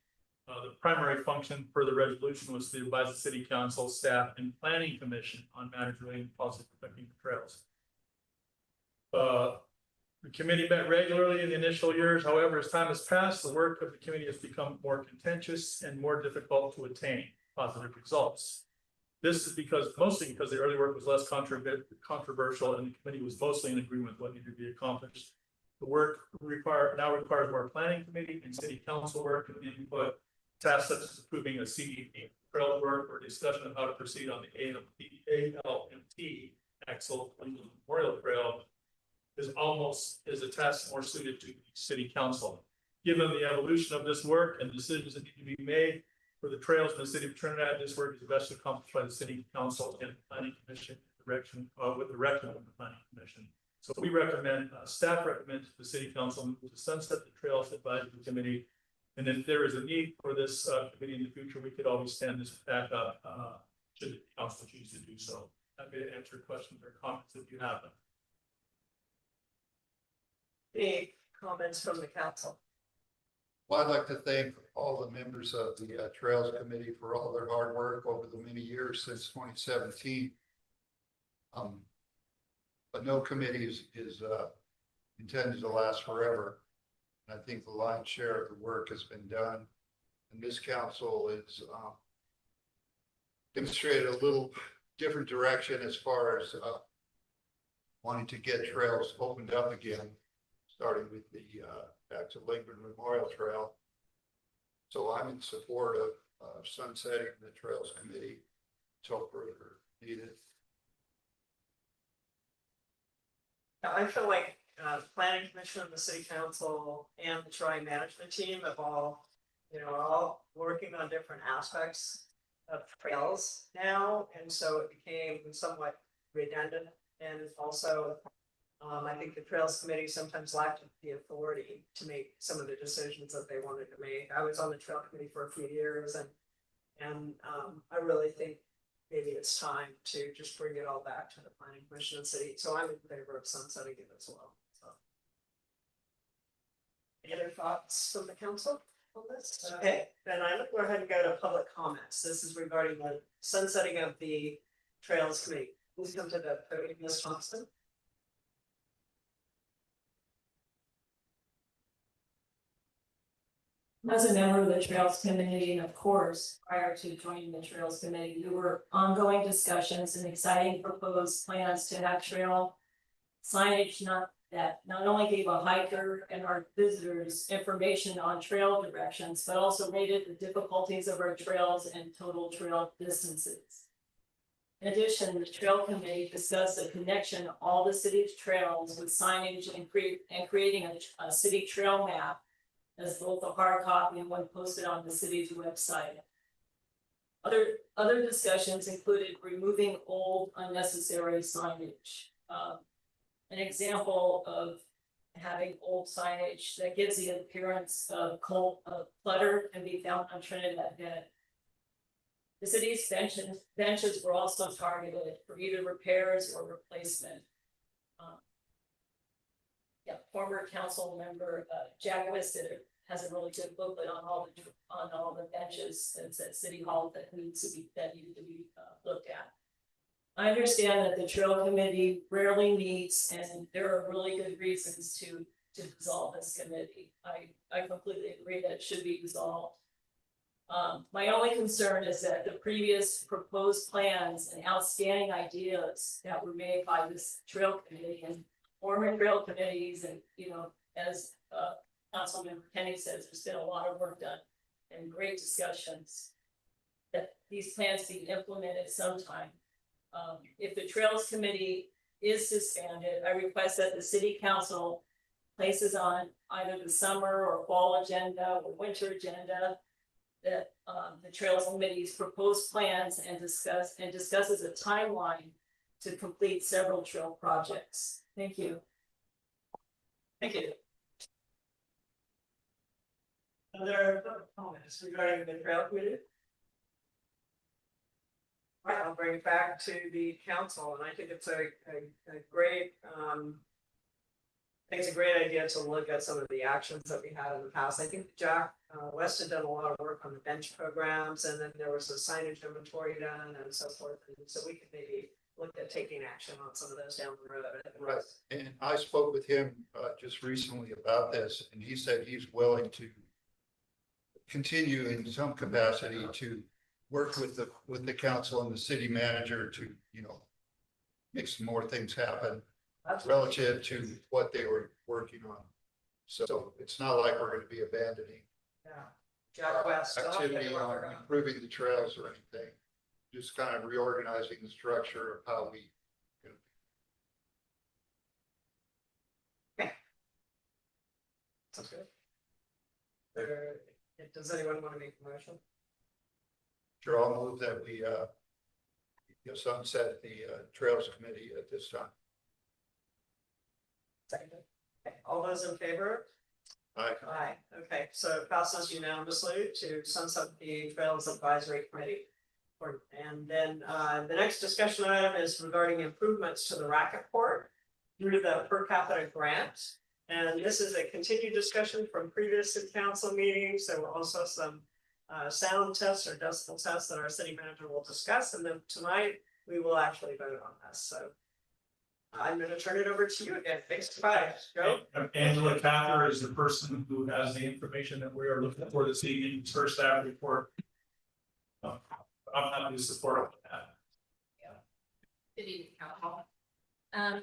The primary function for the resolution was to advise the city council, staff, and planning commission on matters relating to policy protecting the trails. The committee met regularly in the initial years. However, as time has passed, the work of the committee has become more contentious and more difficult to attain positive results. This is mostly because the early work was less controversial and the committee was mostly in agreement with what needed to be accomplished. The work now requires more planning committee and city council work and input. Tasks such as approving a CDP trail work or discussion of how to proceed on the ALMT Axel Memorial Trail is a task more suited to the city council. Given the evolution of this work and decisions that need to be made for the trails in the city of Trinidad, this work is best accomplished by the city council and the planning commission with direction of the planning commission. So we recommend, staff recommends to the city council to sunset the Trails Advisory Committee. And if there is a need for this committee in the future, we could always stand this back up should the council choose to do so. Happy to answer questions or comments if you have them. Any comments from the council? Well, I'd like to thank all the members of the Trails Committee for all their hard work over the many years since 2017. But no committee is intended to last forever. And I think the lion's share of the work has been done. And this council is demonstrated a little different direction as far as wanting to get trails opened up again, starting with the back to Lincoln Memorial Trail. So I'm in support of sunsetting the Trails Committee until further needed. I feel like the planning commission, the city council, and the Troy management team have all working on different aspects of trails now, and so it became somewhat redundant. And also, I think the Trails Committee sometimes lacked the authority to make some of the decisions that they wanted to make. I was on the Trail Committee for a few years, and I really think maybe it's time to just bring it all back to the planning commission and city. So I'm in favor of sunsetting it as well. So. Any other thoughts from the council on this? Okay, then I would go ahead and go to public comments. This is regarding the sunsetting of the Trails Committee. Please come to the podium, Ms. Thompson. As a member of the Trails Committee, and of course, prior to joining the Trails Committee, there were ongoing discussions and exciting proposed plans to have trail signage that not only gave a hiker and our visitors information on trail directions, but also rated the difficulties of our trails and total trail distances. In addition, the Trail Committee discussed the connection of all the city's trails with signage and creating a city trail map as both a hard copy and one posted on the city's website. Other discussions included removing old unnecessary signage. An example of having old signage that gives the appearance of clutter can be found on Trinidad Head. The city's benches were also targeted for either repairs or replacement. Former council member Jack Wisted has a really good booklet on all the benches that's at City Hall that need to be looked at. I understand that the Trail Committee rarely meets, and there are really good reasons to dissolve this committee. I completely agree that it should be dissolved. My only concern is that the previous proposed plans and outstanding ideas that were made by this trail committee and former trail committees and, you know, as Councilmember Kenny says, there's been a lot of work done and great discussions. That these plans be implemented sometime. If the Trails Committee is disbanded, I request that the City Council places on either the summer or fall agenda or winter agenda that the Trails Committee's proposed plans and discusses a timeline to complete several trail projects. Thank you. Thank you. Other comments regarding the trail committee? All right, I'll bring it back to the council, and I think it's a great, I think it's a great idea to look at some of the actions that we had in the past. I think Jack West had done a lot of work on the bench programs, and then there was a signage inventory done and so forth, and so we could maybe look at taking action on some of those down the road. Right, and I spoke with him just recently about this, and he said he's willing to continue in some capacity to work with the council and the city manager to, you know, make some more things happen relative to what they were working on. So it's not like we're going to be abandoning Jack West. activity on improving the trails or anything. Just kind of reorganizing the structure of how we. Sounds good. Does anyone want to make a motion? Sure, I'll move that we sunset the Trails Committee at this time. Seconded. Okay, all those in favor? Aye. Aye. Okay, so it passes unanimously to sunset the Trails Advisory Committee. And then the next discussion item is regarding improvements to the racket court through the per capita grant. And this is a continued discussion from previous city council meetings. There were also some sound tests or decibel tests that our city manager will discuss. And then tonight we will actually vote on this. So I'm going to turn it over to you again. Thanks. Bye. Joe. Angela Cather is the person who has the information that we are looking for this evening, first staff report. I'm happy to support that. Good evening, council.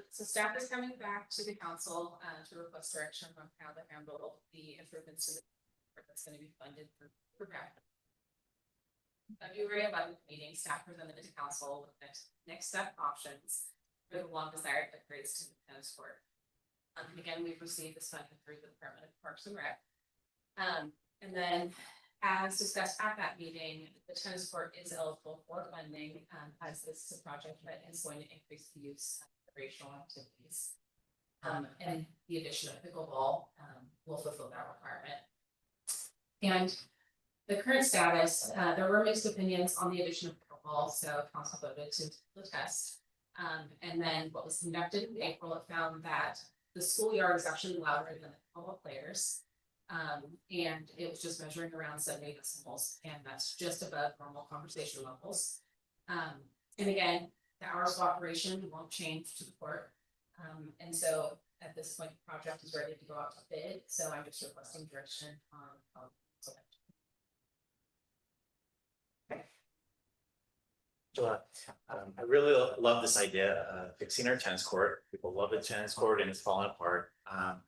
So staff is coming back to the council to request direction on how to handle the improvements to the that's going to be funded for PrEP. February 11th meeting, staff presented to council with next step options for the long desired upgrades to the tennis court. And again, we've received this funding through the Department of Parks and Rec. And then, as discussed at that meeting, the tennis court is eligible for funding as this is a project that is going to increase the use of recreational activities. And the addition of pickleball will fulfill that requirement. And the current status, there were mixed opinions on the addition of pickleball, so council voted to the test. And then what was conducted in April, it found that the schoolyard is actually louder than the pickleball players. And it was just measuring around 70 decibels, and that's just above normal conversation levels. And again, the hours of operation won't change to the court. And so at this point, the project is ready to go out to bid. So I'm just requesting direction on I really love this idea of fixing our tennis court. People love the tennis court and it's falling apart. I'm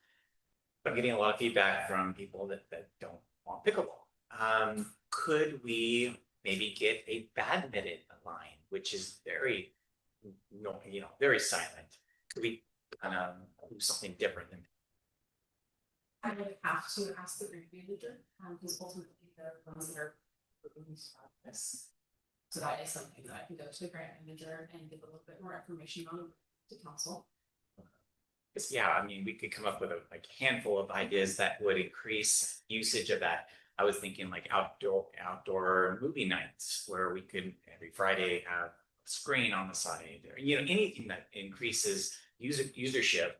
getting a lot of feedback from people that don't want pickleball. Could we maybe get a badminton line, which is very, very silent? Could we do something different than? I would have to ask the grant manager, because ultimately they're the ones that are looking at this. So that is something that I can go to the grant manager and give a little bit more information on to council. Yeah, I mean, we could come up with a handful of ideas that would increase usage of that. I was thinking like outdoor movie nights where we could every Friday have a screen on the side, or anything that increases usership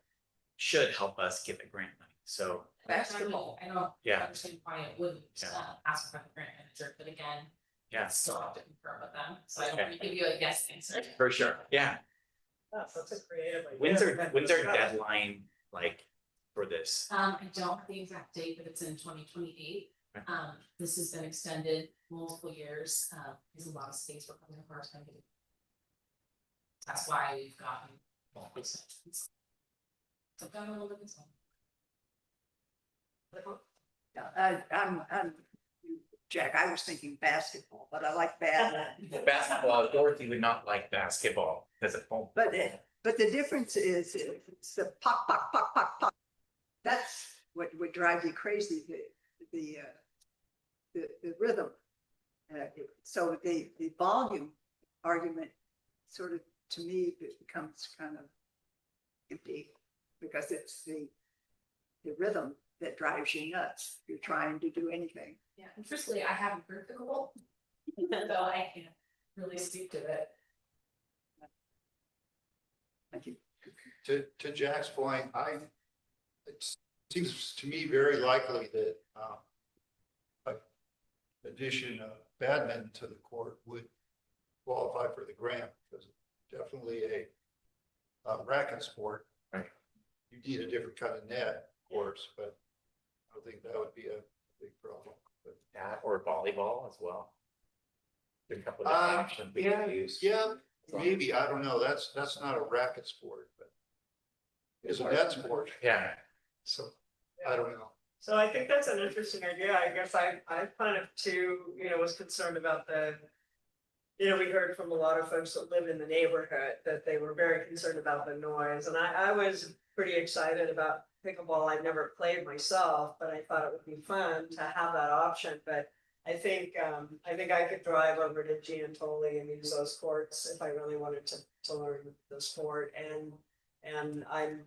should help us get the grant money. So Basketball, I don't Yeah. understand why it wouldn't ask for the grant manager, but again, yeah, still have to confirm with them. So I don't want to give you a yes answer. for sure. Yeah. That's a creative idea. When's our deadline like for this? I don't have the exact date, but it's in 2028. This has been extended multiple years, because a lot of states were coming apart. That's why we've gotten multiple extensions. So got a little bit of time. Yeah, I'm, Jack, I was thinking basketball, but I like badminton. Basketball, Dorothy would not like basketball because it won't. But the difference is, it's the pop, pop, pop, pop, pop. That's what would drive you crazy, the rhythm. So the volume argument sort of, to me, it becomes kind of empty, because it's the rhythm that drives you nuts. You're trying to do anything. Yeah, and truthfully, I haven't heard pickleball, so I can't really speak to it. Thank you. To Jack's point, it seems to me very likely that, addition of badminton to the court would qualify for the grant, because it's definitely a racket sport. Right. You need a different kind of net, of course, but I don't think that would be a big problem. But That or volleyball as well. There's a couple of different options we yeah, could use. yeah, maybe, I don't know, that's not a racket sport, but it's a net sport, Yeah, so I don't know. So I think that's an interesting idea. I guess I kind of too, was concerned about we heard from a lot of folks that live in the neighborhood that they were very concerned about the noise. And I was pretty excited about pickleball. I've never played myself, but I thought it would be fun to have that option. But I think I could drive over to Giantoli and use those courts if I really wanted to learn the sport. And I'm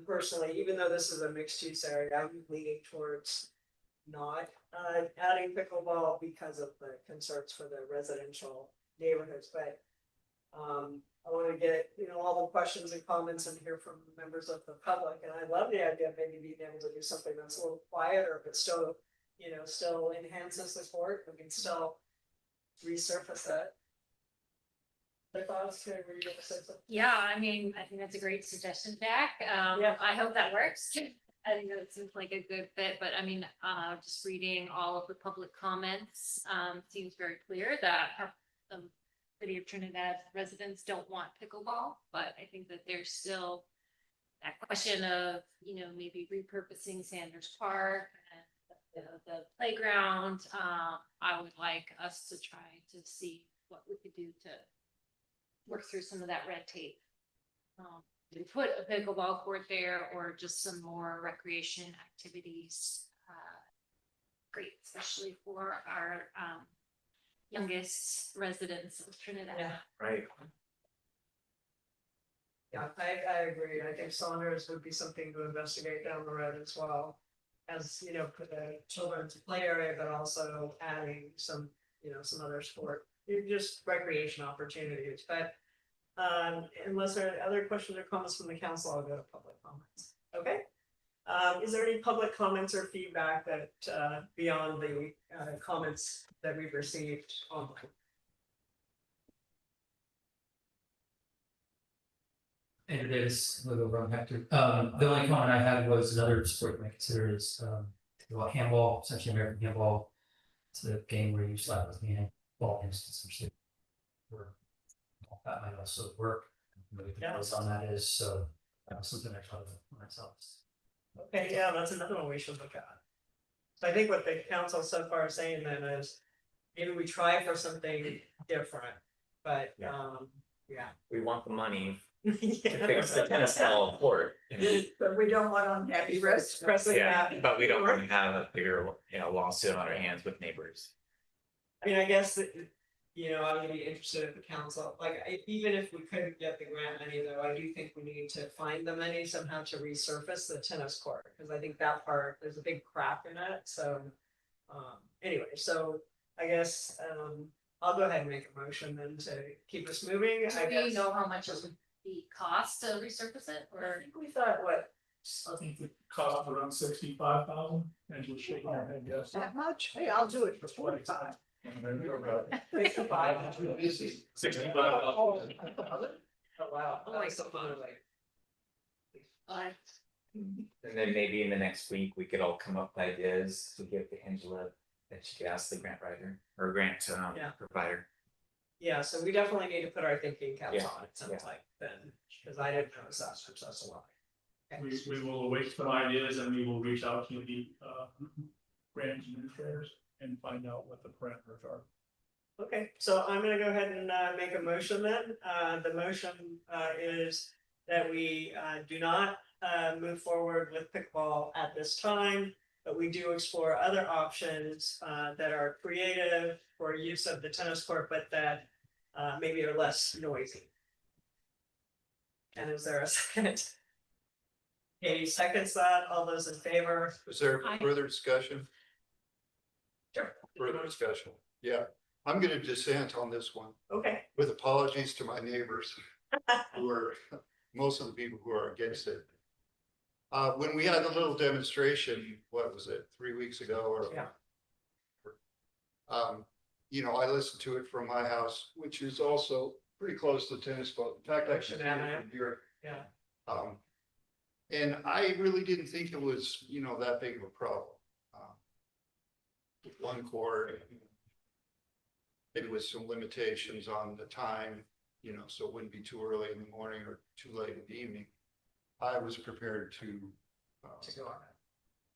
personally, even though this is a mixed use area, I'm leaning towards not adding pickleball because of the concerns for the residential neighborhoods. But I want to get all the questions and comments and hear from members of the public. And I love the idea of maybe being able to do something that's a little quieter, but still still enhances the sport. We can still resurface it. The thoughts, Karen, were you going to say something? Yeah, I mean, I think that's a great suggestion, Jack. Yeah. I hope that works. I think that seems like a good fit, but I mean, just reading all of the public comments, seems very clear that the city of Trinidad residents don't want pickleball, but I think that there's still that question of, maybe repurposing Sanders Park and the playground. I would like us to try to see what we could do to work through some of that red tape. To put a pickleball court there or just some more recreation activities. Great, especially for our youngest residents of Trinidad. Yeah. right. Yeah, I agree. I think Saunders would be something to investigate down the road as well. As, for the children's play area, but also adding some, some other sport, just recreation opportunities. But unless there are other questions or comments from the council, I'll go to public comments. Okay. Is there any public comments or feedback that beyond the comments that we've received online? Andrew Davis, live over on Hector. The only comment I had was another sport you might consider is handball, essentially American handball. It's a game where you slap with the handball essentially. That might also work. Maybe the notes on that is so something I thought of myself. Okay, yeah, that's another one we should look at. So I think what the council so far is saying then is maybe we try for something different, but yeah. We want the money to Yeah. fix the tennis ball court. But we don't want unhappy residents. Pressing Yeah, that. but we don't want to have a bigger, lawsuit on our hands with neighbors. I mean, I guess that, I would be interested if the council, even if we couldn't get the grant money though, I do think we need to find the money somehow to resurface the tennis court. Cause I think that part, there's a big crack in it, so, anyway, so I guess, I'll go ahead and make a motion then to keep us moving, I Do you guess. know how much it would be cost to resurface it I or? think we thought, what, I think the cost around 65,000, and we're shaking our head yes. That much? Hey, I'll do it for 45. And then we're about 65? 65,000. Oh, wow. Oh my That's God. totally- And then maybe in the next week, we could all come up with ideas to give to Angela that she could ask the grant writer or grant Yeah. provider. Yeah, so we definitely need to put our thinking caps Yeah, on, it sounds yeah. like, then, because I didn't know that's a lot. Okay. We will await some ideas and we will reach out to the grant administrators and find out what the parameters are. Okay, so I'm gonna go ahead and make a motion then. The motion is that we do not move forward with pickleball at this time, but we do explore other options that are creative for use of the tennis court, but that maybe are less noisy. And is there a second? Katie seconds that. All those in favor? Is there Aye. further discussion? Sure. Further discussion? Yeah, I'm gonna dissent on this one, Okay. with apologies to my neighbors who are, most of the people who are against it. When we had the little demonstration, what was it, 3 weeks ago or? Yeah. You know, I listened to it from my house, which is also pretty close to the tennis court. In fact, I can see it from here. Yeah. And I really didn't think it was, you know, that big of a problem. One court, maybe with some limitations on the time, you know, so it wouldn't be too early in the morning or too late in the evening. I was prepared to go on that.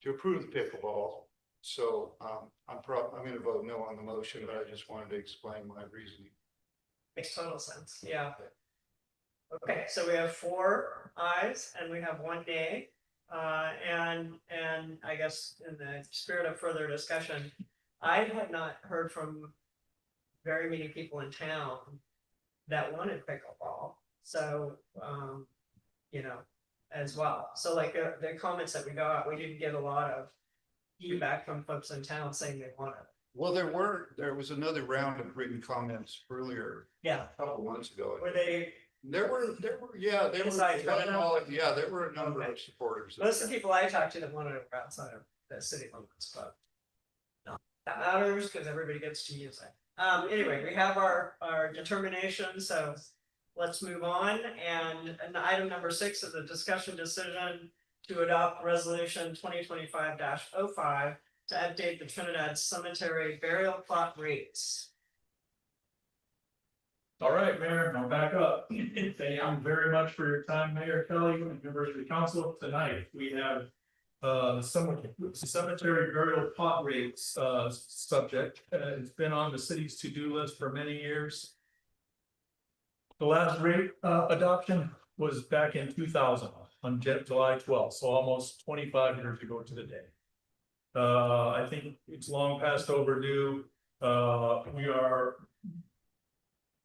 to approve the pickleball. So I'm gonna vote no on the motion, but I just wanted to explain my reasoning. Makes total sense, yeah. Okay, so we have 4 ayes and we have 1 nay. And I guess in the spirit of further discussion, I had not heard from very many people in town that wanted pickleball. So, you know, as well. So like the comments that we got, we didn't get a lot of feedback from folks in town saying they wanted it. Well, there was another round of written comments earlier, Yeah, a couple months ago. were they, There were, yeah, there Inside, were a number of supporters. of most of that. the people I talked to that wanted it were outside of the city limits, but. No, that matters because everybody gets to use it. Anyway, we have our determination, so let's move on. And item number 6 is a discussion decision to adopt resolution 2025-05 to update the Trinidad Cemetery burial plot rates. All right, Mayor, I'm back up. Thank you very much for your time, Mayor Kelly, and members of the council. Tonight, we have cemetery burial plot rates subject. It's been on the city's to-do list for many years. The last rate adoption was back in 2000 on July 12th, so almost 25 years ago to the day. I think it's long past overdue. We are,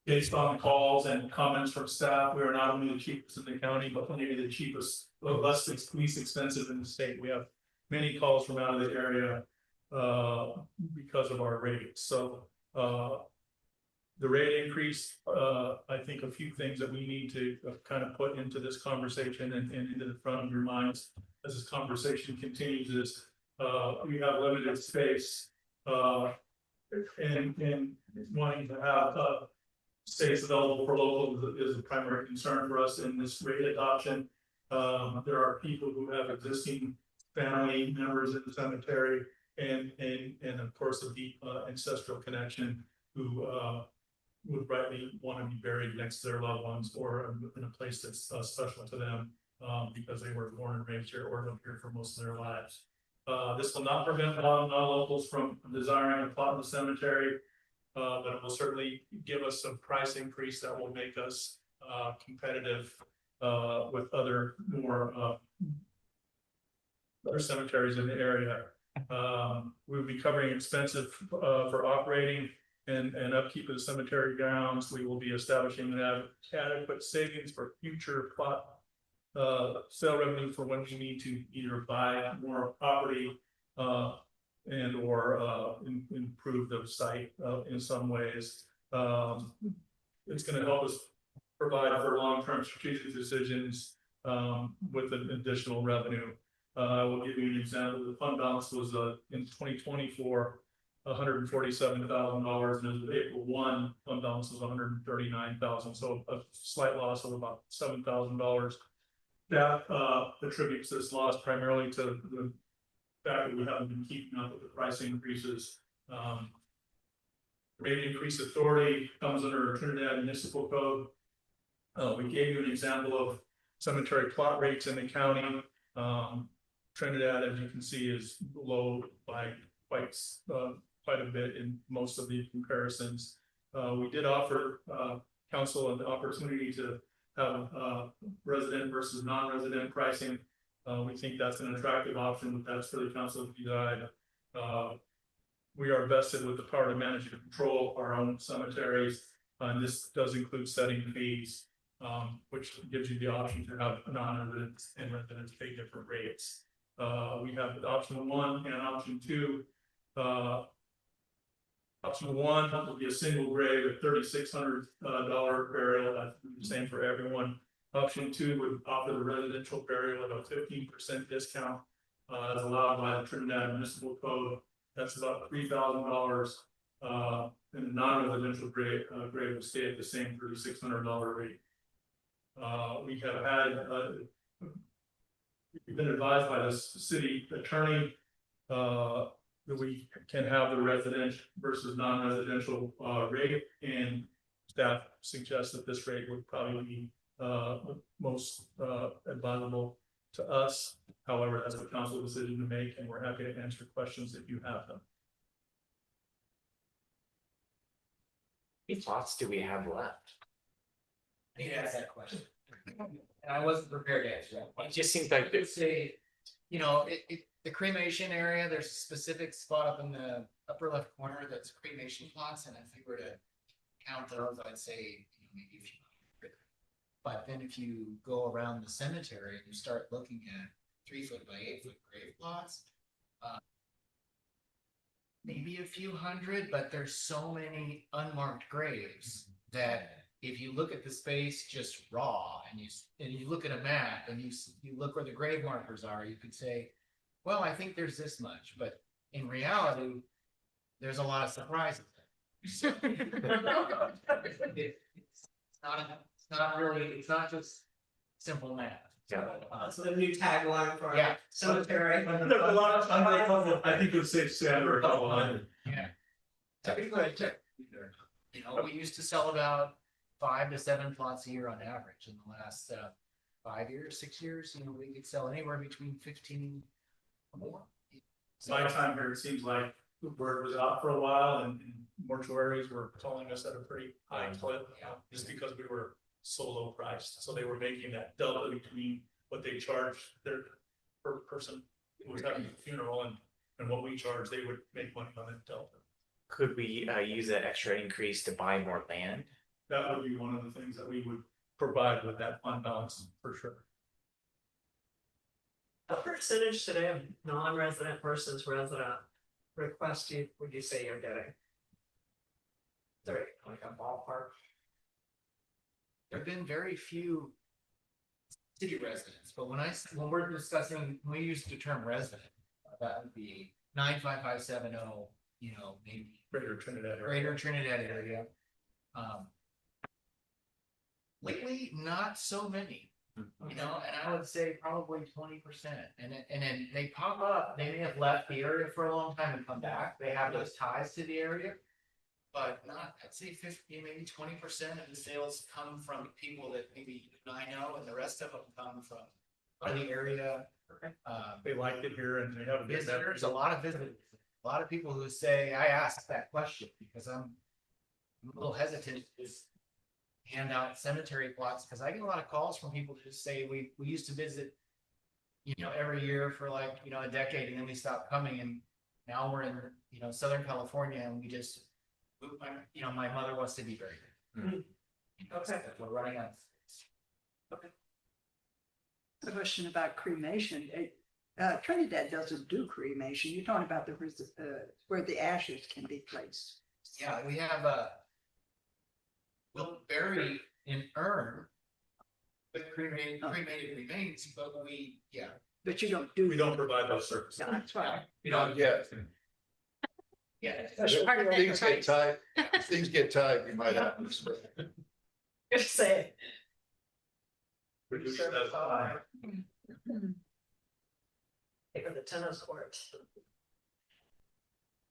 based on calls and comments from staff, we are not only the cheapest in the county, but maybe the cheapest, least expensive in the state. We have many calls from out of the area because of our rates. So the rate increase, I think a few things that we need to kind of put into this conversation and into the front of your minds as this conversation continues is we have limited space and wanting to have space available for locals is a primary concern for us in this rate adoption. There are people who have existing family members in the cemetery and of course a deep ancestral connection who would rightly want to be buried next to their loved ones or in a place that's special to them because they were born and raised here or lived here for most of their lives. This will not prevent non-locals from desiring a plot in the cemetery, but it will certainly give us some price increase that will make us competitive with other more other cemeteries in the area. We'll be covering expenses for operating and upkeep of the cemetery grounds. We will be establishing an adequate savings for future plot sale revenue for when we need to either buy more property and or improve the site in some ways. It's going to help us provide for long-term strategic decisions with an additional revenue. I will give you an example. The fund balance was in 2024 $147,000, and as of April 1, fund balance was $139,000, so a slight loss of about $7,000. That attributes this loss primarily to the fact that we haven't been keeping up with the price increases. Rate increase authority comes under Trinidad Municipal Code. We gave you an example of cemetery plot rates in the county. Trinidad, as you can see, is low by quite a bit in most of the comparisons. We did offer council an opportunity to have resident versus non-resident pricing. We think that's an attractive option, but that's for the council to decide. We are vested with the power to manage and control our own cemeteries, and this does include setting fees, which gives you the option to have non-residents and residents pay different rates. We have option 1 and option 2. Option 1 will be a single grave at $3,600 burial. That's the same for everyone. Option 2 would offer the residential burial at a 15% discount, as allowed by the Trinidad Municipal Code. That's about $3,000. And the non-residential grave will stay at the same $3,600 rate. We have had, we've been advised by the city attorney that we can have the residential versus non-residential rate, and staff suggests that this rate would probably be most advisable to us. However, that's a council decision to make, and we're happy to answer questions if you have them. How many plots do we have left? I need to ask that question. And I wasn't prepared to answer that. It just seems like I would say, you know, the cremation area, there's a specific spot up in the upper left corner that's cremation plots, and if you were to count those, I'd say, you know, maybe a few hundred. But then if you go around the cemetery and you start looking at 3-foot by 8-foot grave plots, maybe a few hundred, but there's so many unmarked graves that if you look at the space just raw and you look at a map and you look where the grave markers are, you could say, well, I think there's this much, but in reality, there's a lot of surprises. It's not just simple math. Yeah. So the new tagline for Yeah. cemetery. There's a lot of under a couple, I think it would say under a couple hundred. Yeah. You know, we used to sell about 5 to 7 plots a year on average. In the last 5 years, 6 years, you know, we could sell anywhere between 15 or more. My time here, it seems like the word was out for a while, and mortuaries were telling us at a pretty high clip, just because we were so low priced. So they were making that delta between what they charged their per person who was having a funeral and what we charge. They would make money on that delta. Could we use that extra increase to buy more land? That would be one of the things that we would provide with that fund balance for sure. What percentage today of non-resident versus resident requests would you say you're getting? Is there like a ballpark? There've been very few city residents, but when we're discussing, when we use the term resident, that would be 95570, you know, maybe Greater Trinidad area. Greater Trinidad area. Lately, not so many, you know, and I would say probably 20%. And then they pop up, they may have left the area for a long time and come back. They have those ties to the area. But not, I'd say 50, maybe 20% of the sales come from people that maybe I know, and the rest of them come from the area. They liked it here and they have Visitors, a lot of visitors, a lot of people who say, I asked that question because I'm a little hesitant to just hand out cemetery plots, because I get a lot of calls from people who just say, we used to visit, you know, every year for like, you know, a decade, and then we stopped coming, and now we're in, you know, Southern California, and we just, you know, my mother wants to be buried. Okay. We're running out. A question about cremation. Trinidad doesn't do cremation. You're talking about where the ashes can be placed. Yeah, we have we'll bury in urn with cremated remains, but But you don't do. We don't provide those services. No, that's right. you know, Yeah, Part of it, things right? get tight, things get tight, we might have to. Just say. Reduce that by Pay for the tennis court.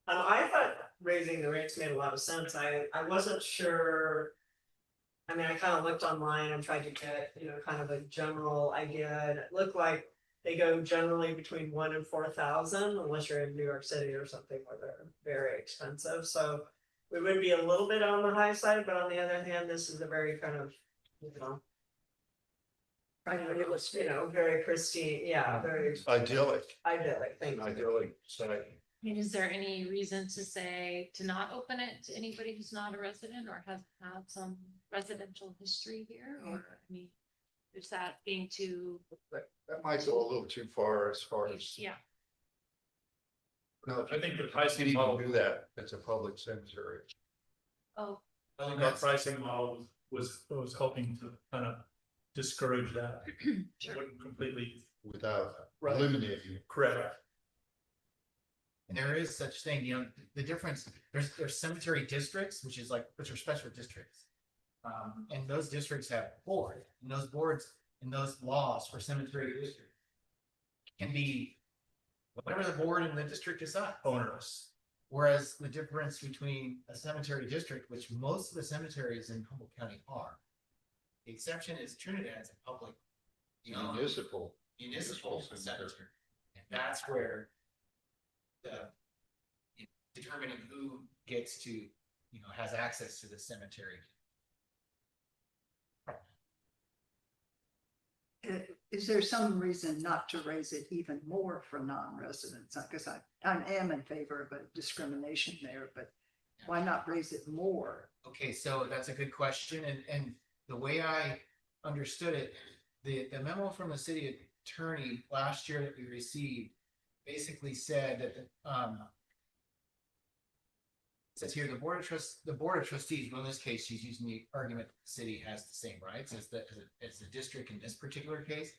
I thought raising the rates made a lot of sense. I wasn't sure. I mean, I kind of looked online and tried to get, kind of a general idea, and it looked like they go generally between 1,000 and 4,000, unless you're in New York City or something where they're very expensive. So we would be a little bit on the high side, but on the other hand, this is a very kind of, very pristine, very Idyllic, idyllic, thank an you. idyllic site. I mean, is there any reason to say, to not open it to anybody who's not a resident or has had some residential history here? Or, I mean, is that being too, That might go a little too far as as. yeah, No, I think the you pricing need to model, do that. It's a public cemetery. oh, I think that pricing model was helping to kind of discourage that. Wouldn't completely Without Right. eliminating. correct. There is such thing, the difference, there's cemetery districts, which are special districts. And those districts have board, and those boards and those laws for cemetery districts can be whatever the board and the district decides. Onerous. Whereas the difference between a cemetery district, which most of the cemeteries in Humboldt County are, the exception is Trinidad's a public, Municipal. municipal cemetery. And that's where the determining who gets to, has access to the cemetery. Is there some reason not to raise it even more for non-residents? Because I am in favor of a discrimination there, but why not raise it more? Okay, so that's a good question, and the way I understood it, the memo from the city attorney last year that we received basically said that it says here, the board of trustees, well, in this case, she's using the argument the city has the same rights as the district in this particular case.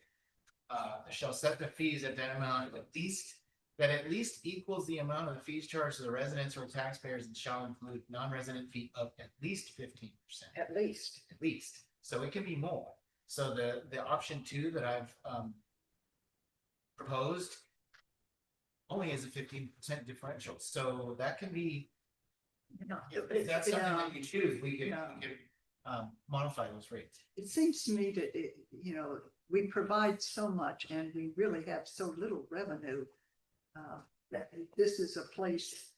Shall set the fees at that amount that at least equals the amount of the fees charged to the residents or taxpayers, and shall include non-resident fee of at least 15%. At least. At least, so it can be more. So the option 2 that I've proposed only is a 15% differential, so that can be, if that's something that you choose, we could modify those rates. It seems to me that we provide so much and we really have so little revenue. That this is a place.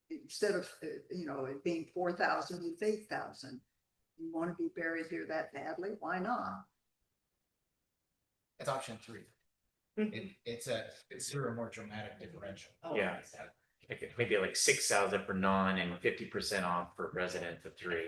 Instead of it being 4,000, it's 8,000. You want to be buried here that badly? Why not? That's option 3. It's a more dramatic differential. Yeah. Maybe like 6,000 for non and 50% off for resident for 3.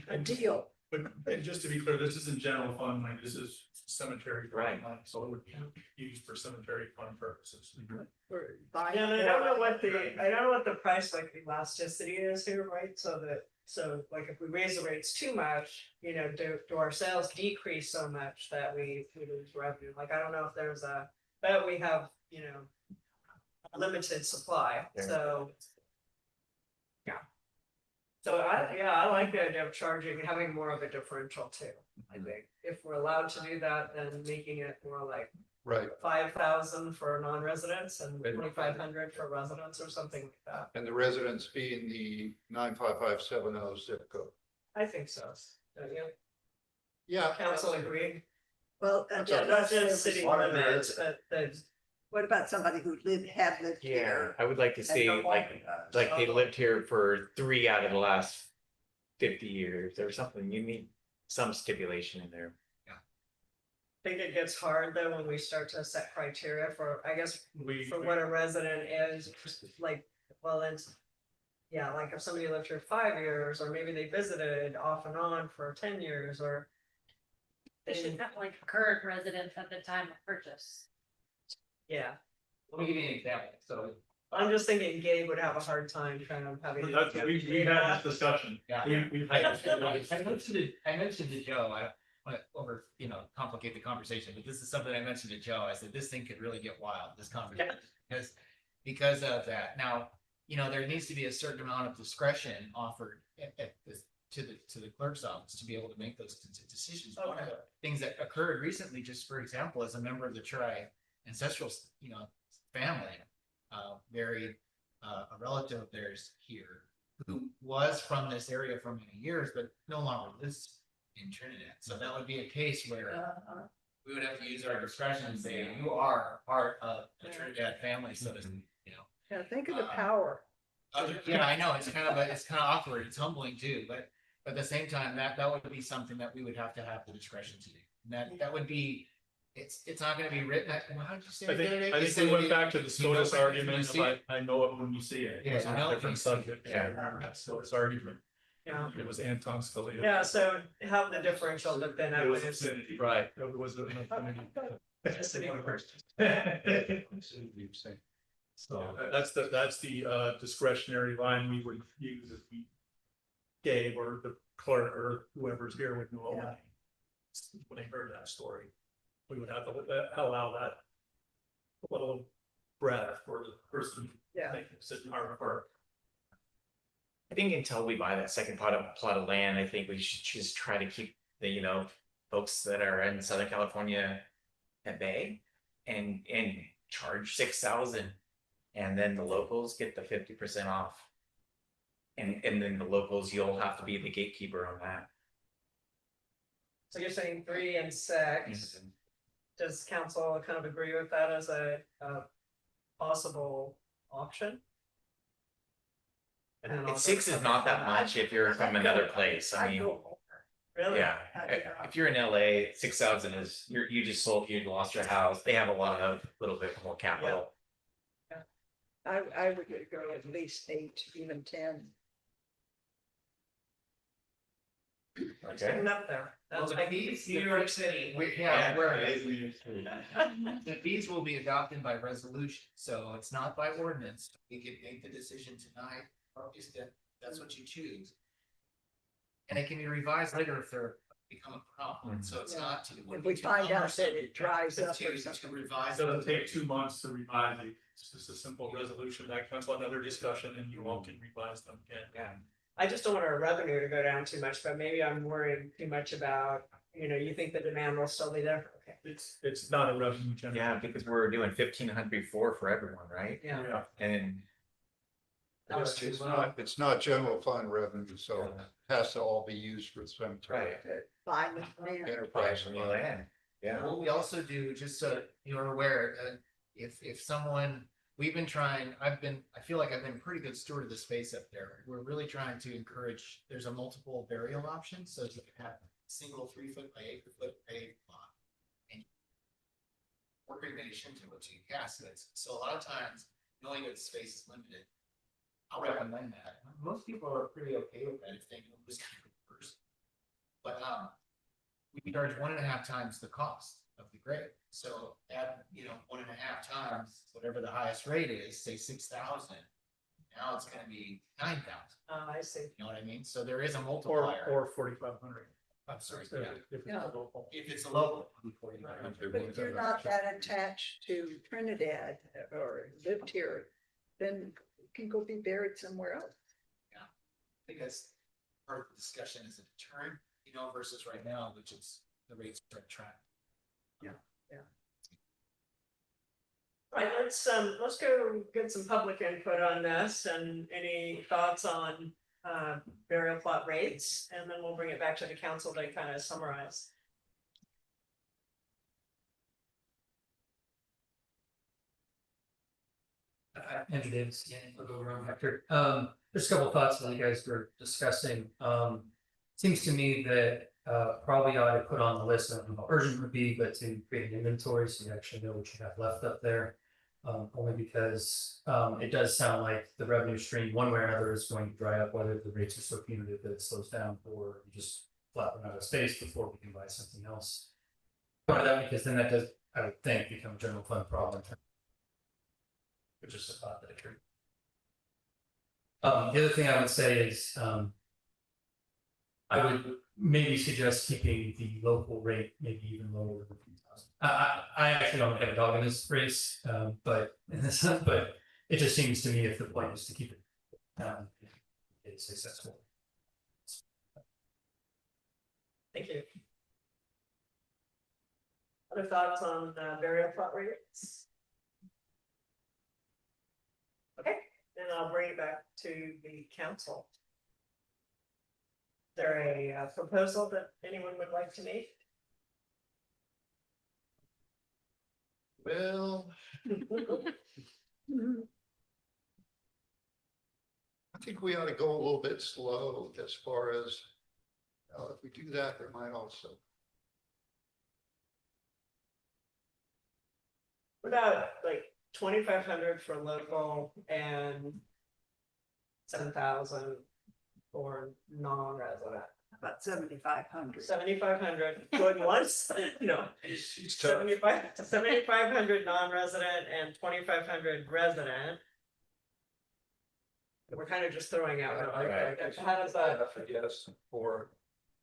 A deal. But and just to be clear, this isn't general fund money, this is cemetery. Right. money, so it would be used for cemetery fund purposes. Yeah, and I don't know what the price like elasticity is here, right? So like if we raise the rates too much, do our sales decrease so much that we lose revenue? Like, I don't know if there's but we have, a limited supply, so. Yeah. So I like the idea of having more of a differential too. I think if we're allowed to do that, then making it more like Right. 5,000 for non-residents and 2,500 for residents or something like that. And the residents being the 95570 zip code. I think so. Don't you? Yeah. Council agree? Well, Not just city limits, but what about somebody who had lived Yeah, here? I would like to see like they lived here for 3 out of the last 50 years or something. You need some stipulation in there. I think it gets hard though when we start to set criteria for, I guess, for what a resident is, like, well, then. Yeah, like if somebody lived here 5 years, or maybe they visited off and on for 10 years, or. they should have like current resident at the time of purchase. Yeah, Let me give you an example. So I'm just thinking Gabe would have a hard time kind of having. We had this discussion. Yeah. We've I had. mentioned to Joe, I want to complicate the conversation, but this is something I mentioned to Joe. I said, this thing could really get wild, this conversation, because of that. Now, there needs to be a certain amount of discretion offered to the clerk's office to be able to make those decisions. Okay. One of the things that occurred recently, just for example, as a member of the Tri ancestral, family, married a relative of theirs here who was from this area for many years, but no longer lives in Trinidad. So that would be a case where we would have to use our discretion and say, you are part of the Trinidad family, so to speak, Yeah, think of the power. Yeah, I know, it's kind of awkward, it's humbling too, but at the same time, that would be something that we would have to have the discretion to do. And that would be, it's not gonna be written, how did you say? I it the other day? You think said we went it- back to the you know SCOTUS it when you argument see of it? I know it when you see it. Yeah, It was I a know it when different you see it. subject. Yeah. I remember that SCOTUS argument. Yeah, It was Anton Scalia. yeah, so how the differential have been It was evidence. affinity, right, it was an affinity. So that's the discretionary line we would use if we gave, or the clerk or whoever's here would know when they heard that story. We would have to allow that little breath for the person. Yeah. Sitting our I think until we buy that second plot of land, I think we should just try to keep the, folks that are in Southern California at bay and charge 6,000. And then the locals get the 50% off. And then the locals, you'll have to be the gatekeeper on that. So you're saying 3 and 6, does council kind of agree with that as a possible option? And then And also 6 is not that much if you're from another place. I mean, Really? yeah, if you're in LA, 6,000 is you just lost your house. They have a little bit more capital. I would go at least 8, even 10. Okay. Sitting up there. Well, That's the like fees, New York City. The fees will be adopted by resolution, so it's not by ordinance. We could make the decision tonight, or is that's what you choose. And it can be revised later if there become a problem, so it's not to. If we find out that it dries up or To something. revise. So it'll take 2 months to revise it. It's just a simple resolution that comes on another discussion and you all can revise them again. Yeah. I just don't want our revenue to go down too much, but maybe I'm worried too much about, you think the demand will still be there? Okay. It's not a revenue generator. Yeah, because we're doing 1,500 before for everyone, right? Yeah. And That was too low. It's not general fund revenue, so it has to all be used for the cemetery. Buy the land. Enterprise. from the land. Yeah. What we also do, just so you're aware, if someone, I feel like I've been a pretty good steward of the space up there. We're really trying to encourage, there's a multiple burial option, so you can have a single 3-foot by 8-foot paved plot. And or cremation to what you caskets. So a lot of times, knowing that space is limited, I'll recommend that. Most people are pretty okay with that if they know who's gonna go first. But we charge 1.5 times the cost of the grave. So add, 1.5 times whatever the highest rate is, say 6,000. Now it's gonna be 9,000. I see. You know what I mean? So there is a Or multiplier. 4,500. I'm sorry, If yeah. it's Yeah. local. If it's a local, it'll be 4,500. But if you're not that attached to Trinidad or lived here, then you can go be buried somewhere else. Because part of the discussion is a deterrent, versus right now, which is the rates are tracked. All right, let's go get some public input on this and any thoughts on burial plot rates, and then we'll bring it back to the council to kind of summarize. Andrew Davis, yeah, we'll go around Hector. Just a couple thoughts that you guys were discussing. Seems to me that probably ought to put on the list of how urgent would be, but to create an inventory so you actually know what you have left up there. Only because it does sound like the revenue stream, one way or another, is going to dry up, whether the rates are so punitive that it slows down, or you just flat run out of space before we can buy something else. Part of that, because then that does, I would think, become a general fund problem. Which is a thought that occurred. The other thing I would say is, I would maybe suggest keeping the local rate maybe even lower than 3,000. I actually don't have a dog in this race, but it just seems to me if the point is to keep it it's successful. Thank you. Other thoughts on burial plot rates? Okay, then I'll bring it back to the council. Is there a proposal that anyone would like to make? Well, I think we ought to go a little bit slow as far as, if we do that, there might also. What about like 2,500 for local and 7,000 for non-resident? About 7,500. 7,500 going once? No. It's tough. 7,500 non-resident and 2,500 resident. We're kind of just throwing out. How does that? Yes, or.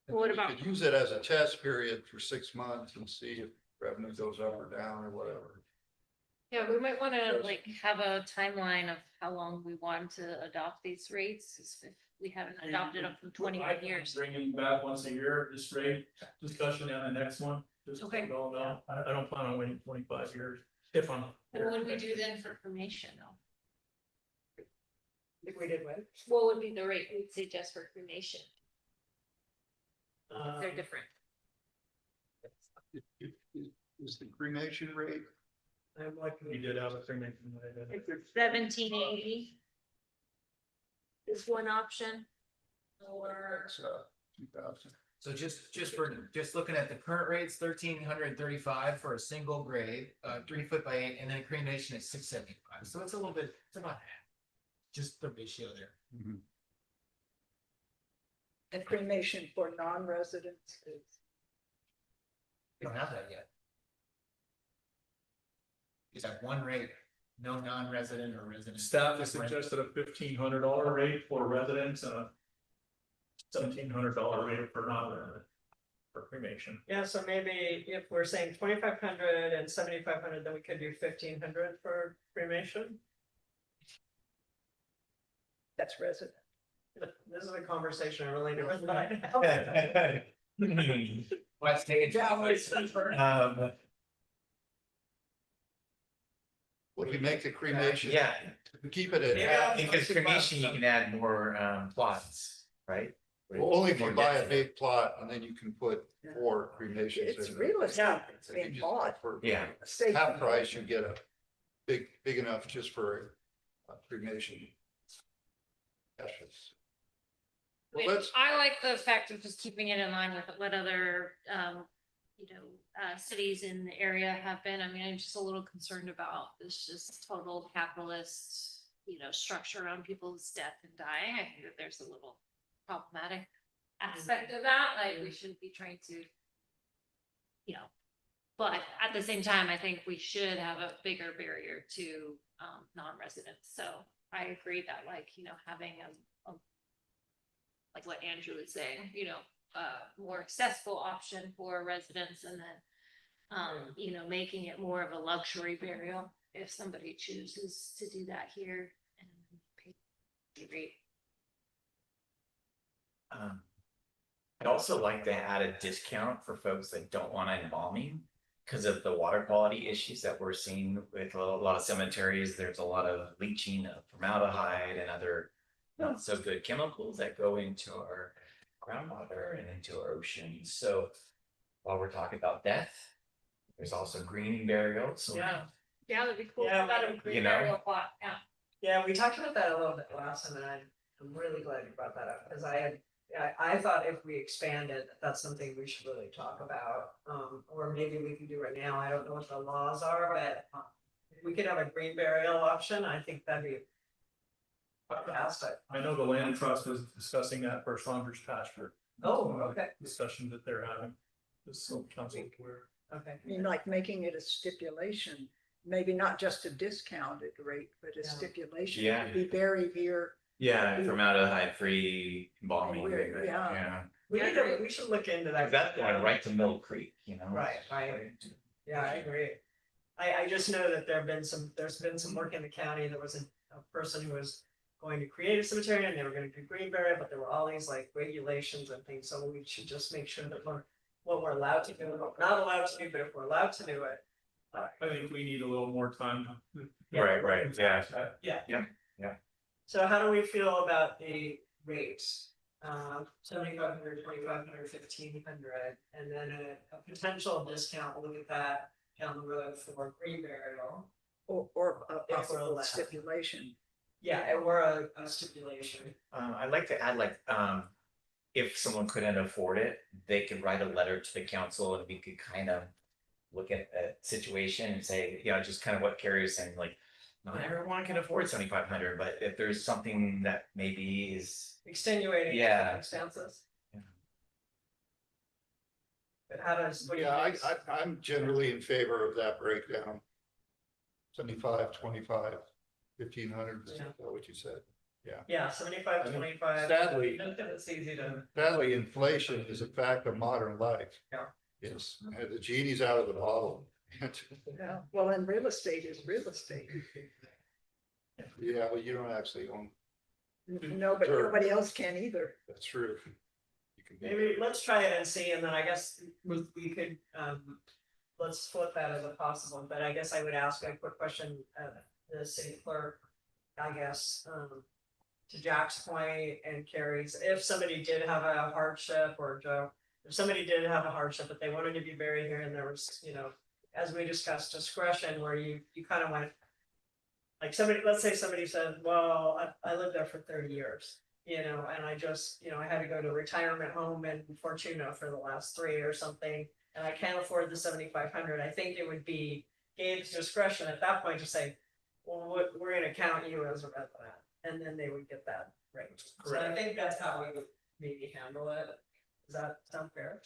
What we about- could use it as a test period for 6 months and see if revenue goes up or down or whatever. Yeah, we might wanna like have a timeline of how long we want to adopt these rates, if we haven't adopted them from 21 years. Bringing back once a year, this rate discussion on the next one. Just so Okay. you all know. I don't plan on waiting 25 years if I'm. What would we do then for cremation though? If we did win. What would be the rate we'd suggest for cremation? They're different. Is the cremation rate? I'm like, We did have a cremation. rate. 1780 is one option. Or It's 2,000. So just looking at the current rates, 1,335 for a single grave, 3 foot by 8, and then cremation is 675. So it's a little bit, it's about half. Just the ratio there. And cremation for non-residents is. We don't have that yet. Is that one rate, no non-resident or resident? Staff has suggested a $1,500 rate for residents and a $1,700 rate for non-resident for cremation. yeah, so maybe if we're saying 2,500 and 7,500, then we could do 1,500 for cremation. That's resident. This is a conversation I really never thought. Let's take it. What do we make the cremation? Yeah, We keep it at Yeah. half. because cremation, you can add more plots, right? Well, only if you More buy a density. big plot and then you can put 4 cremations. It's in real there. estate that's If you being just- bought. for Yeah. Estate half price, conversion. you get a big enough just for a cremation. Ashes. Well, let's, I like the fact of just keeping it in line with what other, cities in the area have been. I mean, I'm just a little concerned about this just total capitalist, structure around people's death and dying. I think that there's a little problematic aspect of that, like we shouldn't be trying to, but at the same time, I think we should have a bigger barrier to, non-residents. So I agree that having a like what Andrew was saying, more accessible option for residents and then, making it more of a luxury burial if somebody chooses to do that here and pay the rate. I'd also like to add a discount for folks that don't want embalming. Because of the water quality issues that we're seeing with a lot of cemeteries, there's a lot of leaching of formaldehyde and other not so good chemicals that go into our groundwater and into our oceans. So while we're talking about death, there's also green burial. So Yeah. Yeah, that'd be cool. Yeah, About a green you know. burial plot, yeah. Yeah, we talked about that a little bit last time, and I'm really glad you brought that up, because I thought if we expanded, that's something we should really talk about. Or maybe we can do right now, I don't know what the laws are, but if we could have a green burial option, I think that'd be fantastic. I know the land trust is discussing that for Saunders pasture. Oh, okay, Discussion that they're having. This is council where. okay. I mean, like making it a stipulation, maybe not just a discounted rate, but a Yeah. stipulation. Yeah. to Be buried here. yeah, formaldehyde free embalming. Weird, yeah. We should look into that. That's going right to Mill Creek, Right, yeah, I agree. I just know that there's been some work in the county. There was a person who was going to create a cemetery and they were gonna do green burial, but there were all these like regulations and things, so we should just make sure that what we're allowed to do, and what we're not allowed to do, but if we're allowed to do it. I think we need a little more time. Yeah. Right, yeah. Yeah. So how do we feel about the rates? 7,500, 2,500, 1,500, and then a potential discount, we'll look at that down the road for green burial. Or a If we're possible allowed. stipulation. Yeah, or a stipulation. I'd like to add like, if someone couldn't afford it, they could write a letter to the council and we could kind of look at the situation and say, you know, just kind of what Carrie was saying, like, not everyone can afford 7,500, but if there's something that maybe is, Extenuating Yeah. circumstances. Yeah. But how does, what do you Yeah, think? I'm generally in favor of that breakdown. 75, 25, 1,500, is Yeah. that what you said? Yeah, 75, I mean, 25. sadly- It's easy to, Sadly, inflation is a fact of modern life. Yeah. Yes, and the genie's out of the bottle. Yeah, well, and real estate is real estate. Yeah, well, you don't actually own, No, but Sure. nobody else can either. that's true. You can be- maybe let's try it and see, and then I guess we could, let's flip that as a possible, but I guess I would ask a quick question, the city clerk. I guess, to Jack's point and Carrie's, if somebody did have a hardship, or Joe, if somebody did have a hardship, but they wanted to be buried here and there was, you know, as we discussed, discretion where you kind of went. Like somebody, let's say somebody said, well, I lived there for 30 years, you know, and I just, you know, I had to go to a retirement home in Fortuna for the last 3 or something. And I can't afford the 7,500. I think it would be Gabe's discretion at that point to say, well, we're gonna count you as a resident, and then they would get that rate. So I think that's how we would maybe handle it. Does that sound fair?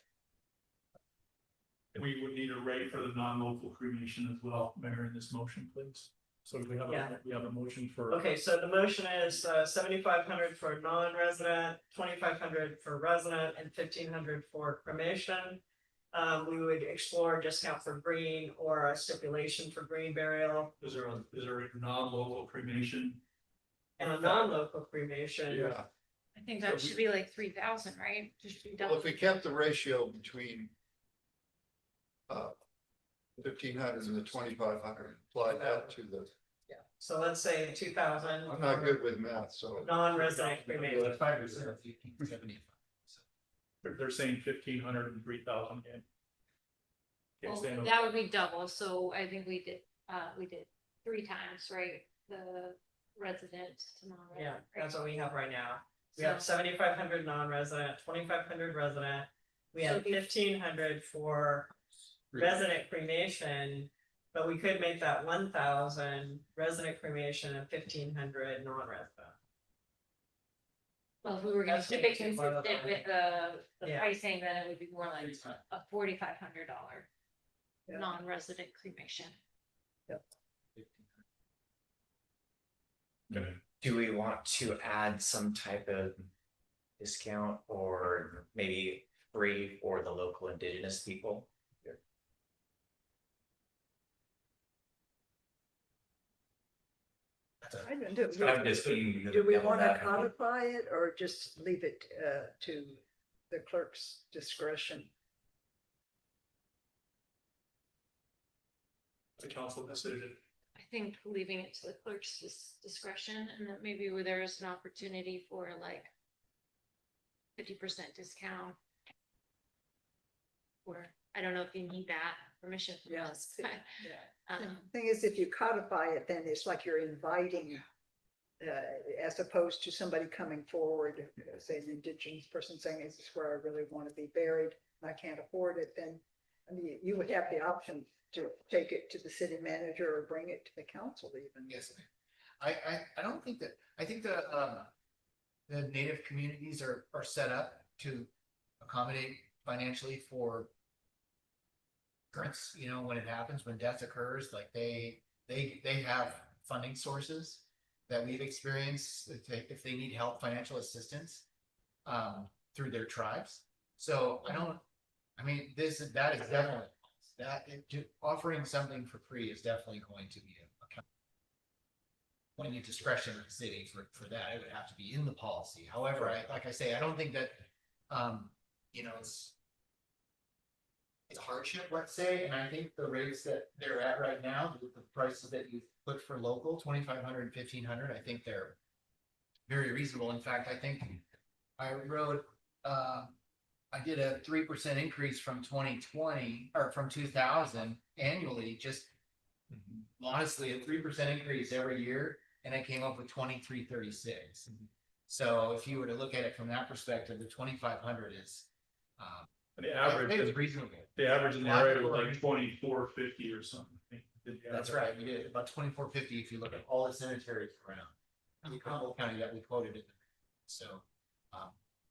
We would need a rate for the non-local cremation as well, Mayor, in this motion, please. So we have Yeah. we have a motion for. Okay, so the motion is 7,500 for non-resident, 2,500 for resident, and 1,500 for cremation. We would explore discount for green or a stipulation for green burial Is there a non-local cremation? and a non-local cremation. Yeah, I think that should be like 3,000, right? Just be well, double. if we kept the ratio between 1,500 and the 2,500, apply that to the, Yeah, so let's say 2,000. I'm not good with math, so. Non-resident cremation. 5%, 1,575. They're saying 1,500 and 3,000 again. Okay, Well, Stan, that would be double, so I think we did 3 times, right? The resident to Yeah, non-resident. right? that's what we have right now. We So- have 7,500 non-resident, 2,500 resident. We have 1,500 for resident cremation, but we could make that 1,000 resident cremation and 1,500 non-resident. Well, if we were gonna That's keep what it we- consistent with the Yeah. pricing, then it would be more like a $4,500 Yeah. non-resident cremation. do we want to add some type of discount or maybe free for the local indigenous people? I don't do. I'm just being. Do we devil's want to advocate. codify it or just leave it to the clerk's discretion? the council decision. I think leaving it to the clerk's discretion, and that maybe where there is an opportunity for like 50% discount. Or I don't know if you need that permission from Yeah. us. but, Thing is, if you codify it, then it's like you're inviting, as opposed to somebody coming forward, say an indigenous person saying, this is where I really want to be buried, and I can't afford it, then, I mean, you would have the option to take it to the city manager or bring it to the council even. Yes, I don't think that, I think the native communities are set up to accommodate financially for grants, you know, when it happens, when death occurs, like they have funding sources that we've experienced if they need help, financial assistance through their tribes. So that is definitely, offering something for free is definitely going to be plenty of discretion in the city for that. It would have to be in the policy. However, like I say, I don't think that, you know, it's a hardship, let's say, and I think the rates that they're at right now, the prices that you put for local, 2,500 and 1,500, I think they're very reasonable. In fact, I think I wrote, I did a 3% increase from 2020 or from 2000 annually, just honestly a 3% increase every year, and I came up with 2336. So if you were to look at it from that perspective, the 2,500 is The I average, think it's reasonable. the average in the area was like 2450 or something. That's right, we did about 2,450 if you look at all the cemeteries around in Humboldt County that we quoted it. So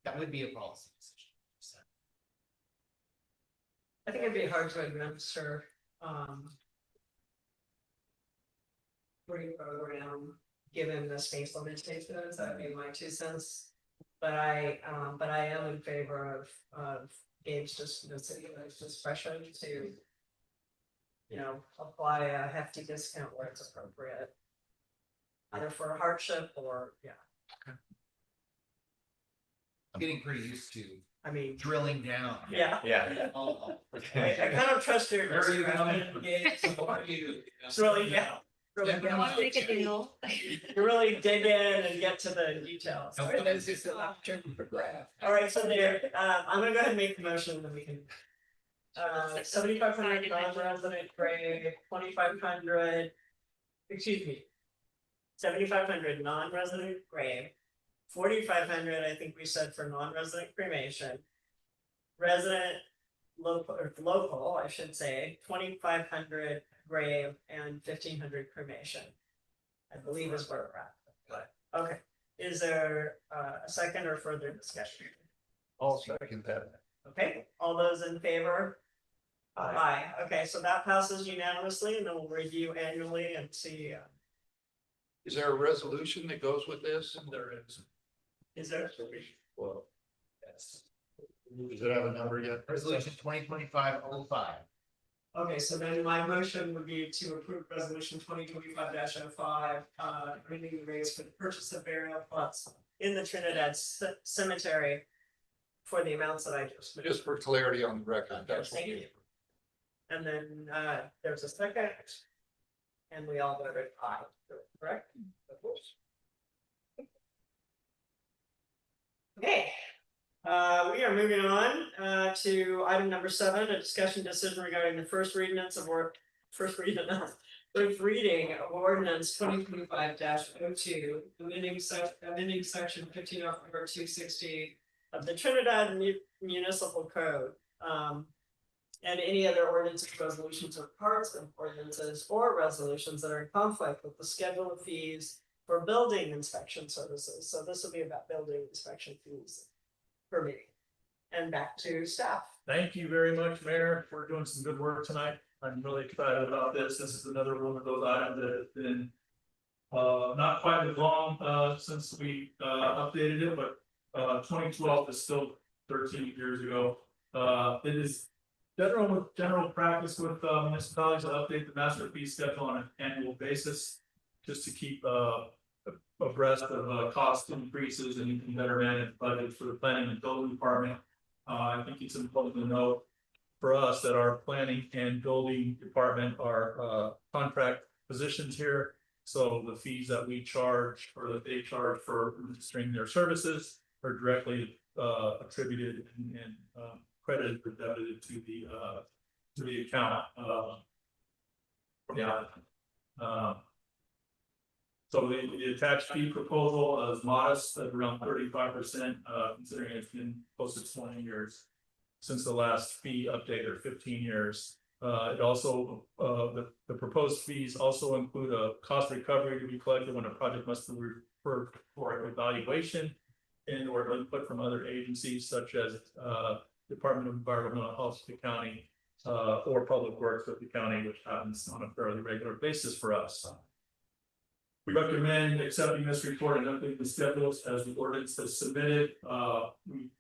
that would be a policy decision. I think it'd be hard to administer, program, given the space limitations, that'd be my 2 cents. But I am in favor of Gabe's just, the city discretion to, you know, apply a hefty discount where it's appropriate. Either for a hardship or, yeah, I'm getting pretty used to I mean, drilling down. yeah. Yeah. I kind of trust your. Where are you coming? It's really, yeah. Really Yeah. get- Wanna make a deal? You really dig in and get to the details. No, And it's just an opportunity for grab. All right, so there, I'm gonna go ahead and make the motion, then we can. 7,500 non-resident grade, 2,500, excuse me. 7,500 non-resident grave, 4,500, I think we said for non-resident cremation. Resident local, I should say, 2,500 grave and 1,500 cremation. I believe is where we're at. Okay, is there a second or further discussion? I'll second that. Okay, all those in favor? Aye. Okay, so that passes unanimously, and then we'll review annually and see, Is there a resolution that goes with this? There is. is there? Well, yes. Does it have a number yet? Resolution 2025-05. Okay, so then my motion would be to approve resolution 2025-05, renewing the rates for the purchase of burial plots in the Trinidad Cemetery for the amounts that I just mentioned. Just for clarity on the record, that's what Thank you. And then there's a second. And we all voted aye, correct? Of course. Okay, we are moving on to item number 7, a discussion decision regarding the first reading of ordinance 2025-02, amending section 15.260 of the Trinidad Municipal Code. And any other ordinances, resolutions, or parts of ordinances or resolutions that are in conflict with the schedule of fees for building inspection services. So this will be about building inspection fees per meeting. And back to staff. Thank you very much, Mayor, for doing some good work tonight. I'm really excited about this. This is another one of those items that has been not quite as long since we updated it, but 2012 is still 13 years ago. It is general practice with municipalities to update the master fee schedule on an annual basis, just to keep abreast of cost increases and better manage budgets for the planning and building department. I think it's important to note for us that our planning and building department are contract positions here. So the fees that we charge or that they charge for administering their services are directly attributed and credited or debited to the account. So the attached fee proposal is modest at around 35%, considering it's been close to 20 years since the last fee update, or 15 years. It also, the proposed fees also include a cost recovery to be collected when a project must be referred for evaluation and or input from other agencies such as Department of Environmental Health of the county, or Public Works of the county, which happens on a fairly regular basis for us. We recommend accepting this report and updating the schedules as the ordinance is submitted. We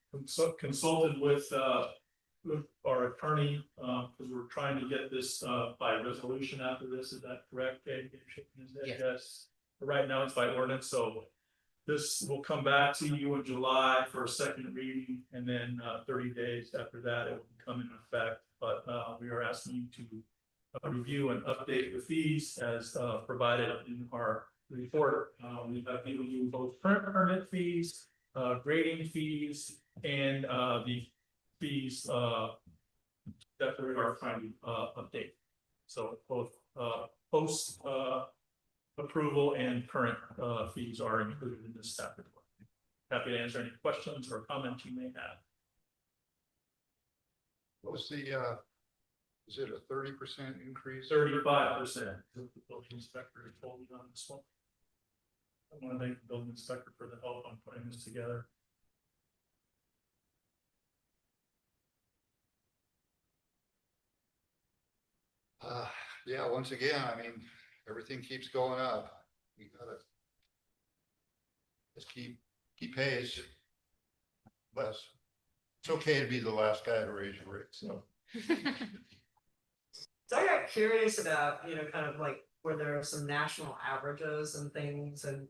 consulted with our attorney, because we're trying to get this by resolution after this. Is that correct, Dave? Yes. Yes. right now it's by ordinance, so this will come back to you in July for a second reading, and then 30 days after that, it will come into effect. But we are asking you to review and update the fees as provided in our report. We've given you both current permit fees, grading fees, and the fees that we are trying to update. So both post approval and current fees are included in this staff report. Happy to answer any questions or comments you may have. What was the, is it a 30% increase? 35%. The building inspector told me on this one. I want to thank the building inspector for the help on putting this together. Yeah, once again, I mean, everything keeps going up. We gotta just keep pace. Less. It's okay to be the last guy to raise your rate, so. So I got curious about, kind of like where there are some national averages and things and,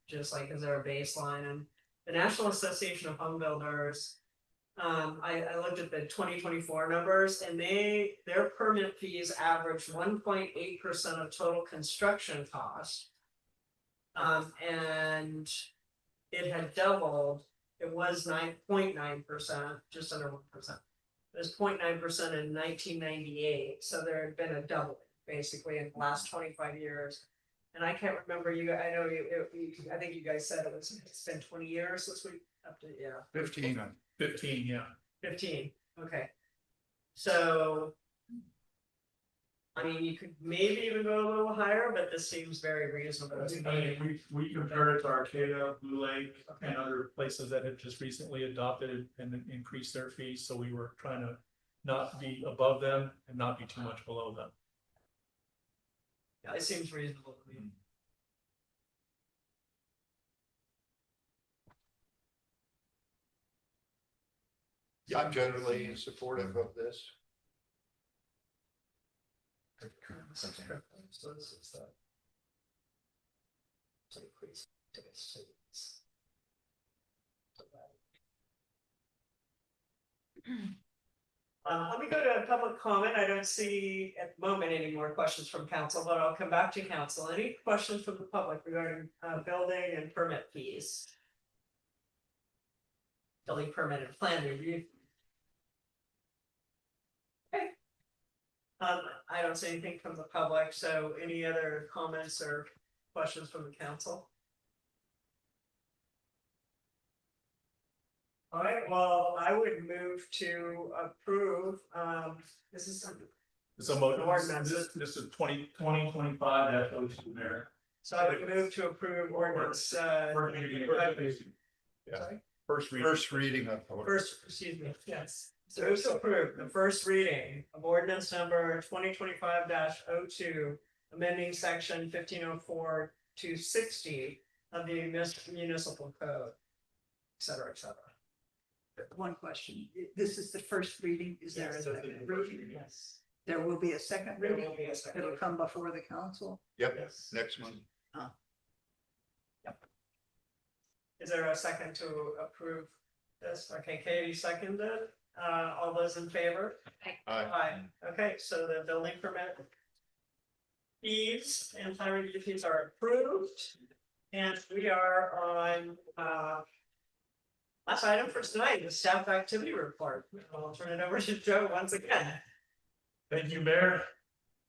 just like, is there a baseline? And the National Association of Home Builders, I looked at the 2024 numbers and their permit fees average 1.8% of total construction cost. And it had doubled, it was 9.9%, just under 1%. It was 0.9% in 1998, so there had been a doubling basically in the last 25 years. And I can't remember I know I think you guys said it's been 20 years since we up to 15. 15, yeah. 15, okay. So, I mean, you could maybe even go a little higher, but this seems very reasonable to I me. mean, we compared it to Arcata, Blue Lake, and other places that had just recently adopted and increased their fees, so we were trying to not be above them and not be too much below them. Yeah, it seems reasonable to me. Yeah, I'm generally supportive of this. So this is the. So increase to the cities. Let me go to a public comment. I don't see at the moment any more questions from council, but I'll come back to council. Any questions from the public regarding building and permit fees? Building permit and plan review. Okay. I don't see anything from the public, so any other comments or questions from the council? All right, well, I would move to approve, this is something. It's a motion. Ordinance. This is 2025 that goes to there. So I would move to approve ordinance, First reading. sorry? First reading of. Excuse me, yes. So it's approved, the first reading of ordinance number 2025-02, amending section 1504-260 of the municipal code, et cetera, et cetera. One question, this is the first reading, is there a Yes, second reading? Yes. There will be a second There reading, will be a second. it'll come before the council. Yep, Yes. next month. Is there a second to approve this? Okay, Katie seconded. All those in favor? Aye. Okay, so the building permit fees and time review fees are approved. And we are on, last item for tonight, the staff activity report. I'll turn it over to Joe once again. Thank you, Mayor.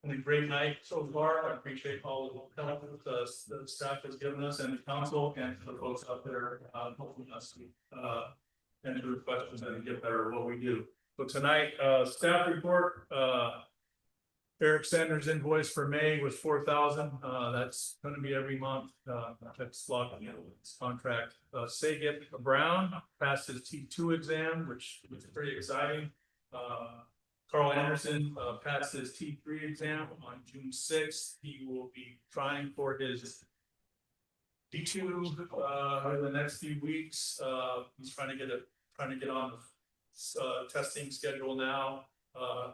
And a great night so far. I appreciate all the help that the staff has given us and the council and the folks out there helping us and the questions and get better at what we do. So tonight, staff report, Eric Sanders' invoice for May was $4,000. That's going to be every month. That's locked in this contract. Saget Brown passed his T2 exam, which was pretty exciting. Carl Anderson passed his T3 exam on June 6th. He will be trying for his D2 in the next few weeks. He's trying to get on the testing schedule now.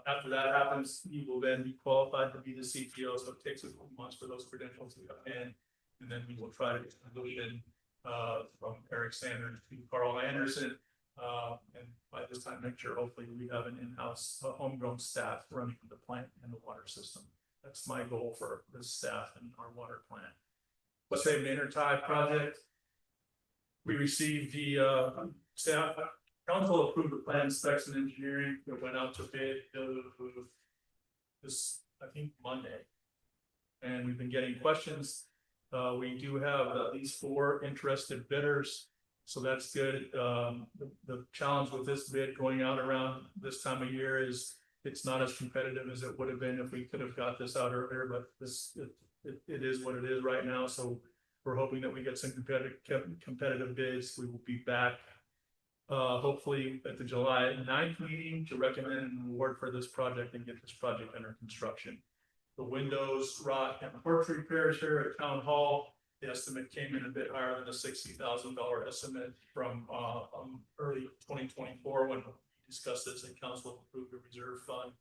After that happens, he will then be qualified to be the CTO. So it takes a couple months for those credentials to come in. And then we will try to include in, from Eric Sanders to Carl Anderson. And by this time next year, hopefully we have an in-house homegrown staff running the plant and the water system. That's my goal for this staff and our water plant. Let's say an intertie project. We received the staff council approved the plan specs and engineering that went out to bid this, I think, Monday. And we've been getting questions. We do have at least 4 interested bidders. So that's good. The challenge with this bid going out around this time of year is it's not as competitive as it would have been if we could have got this out earlier, but it is what it is right now. So we're hoping that we get some competitive bids. We will be back hopefully at the July 9th meeting to recommend an award for this project and get this project under construction. The windows, rot, and porch repairs here at Town Hall. The estimate came in a bit higher than the $60,000 estimate from early 2024 when we discussed this and council approved the reserve fund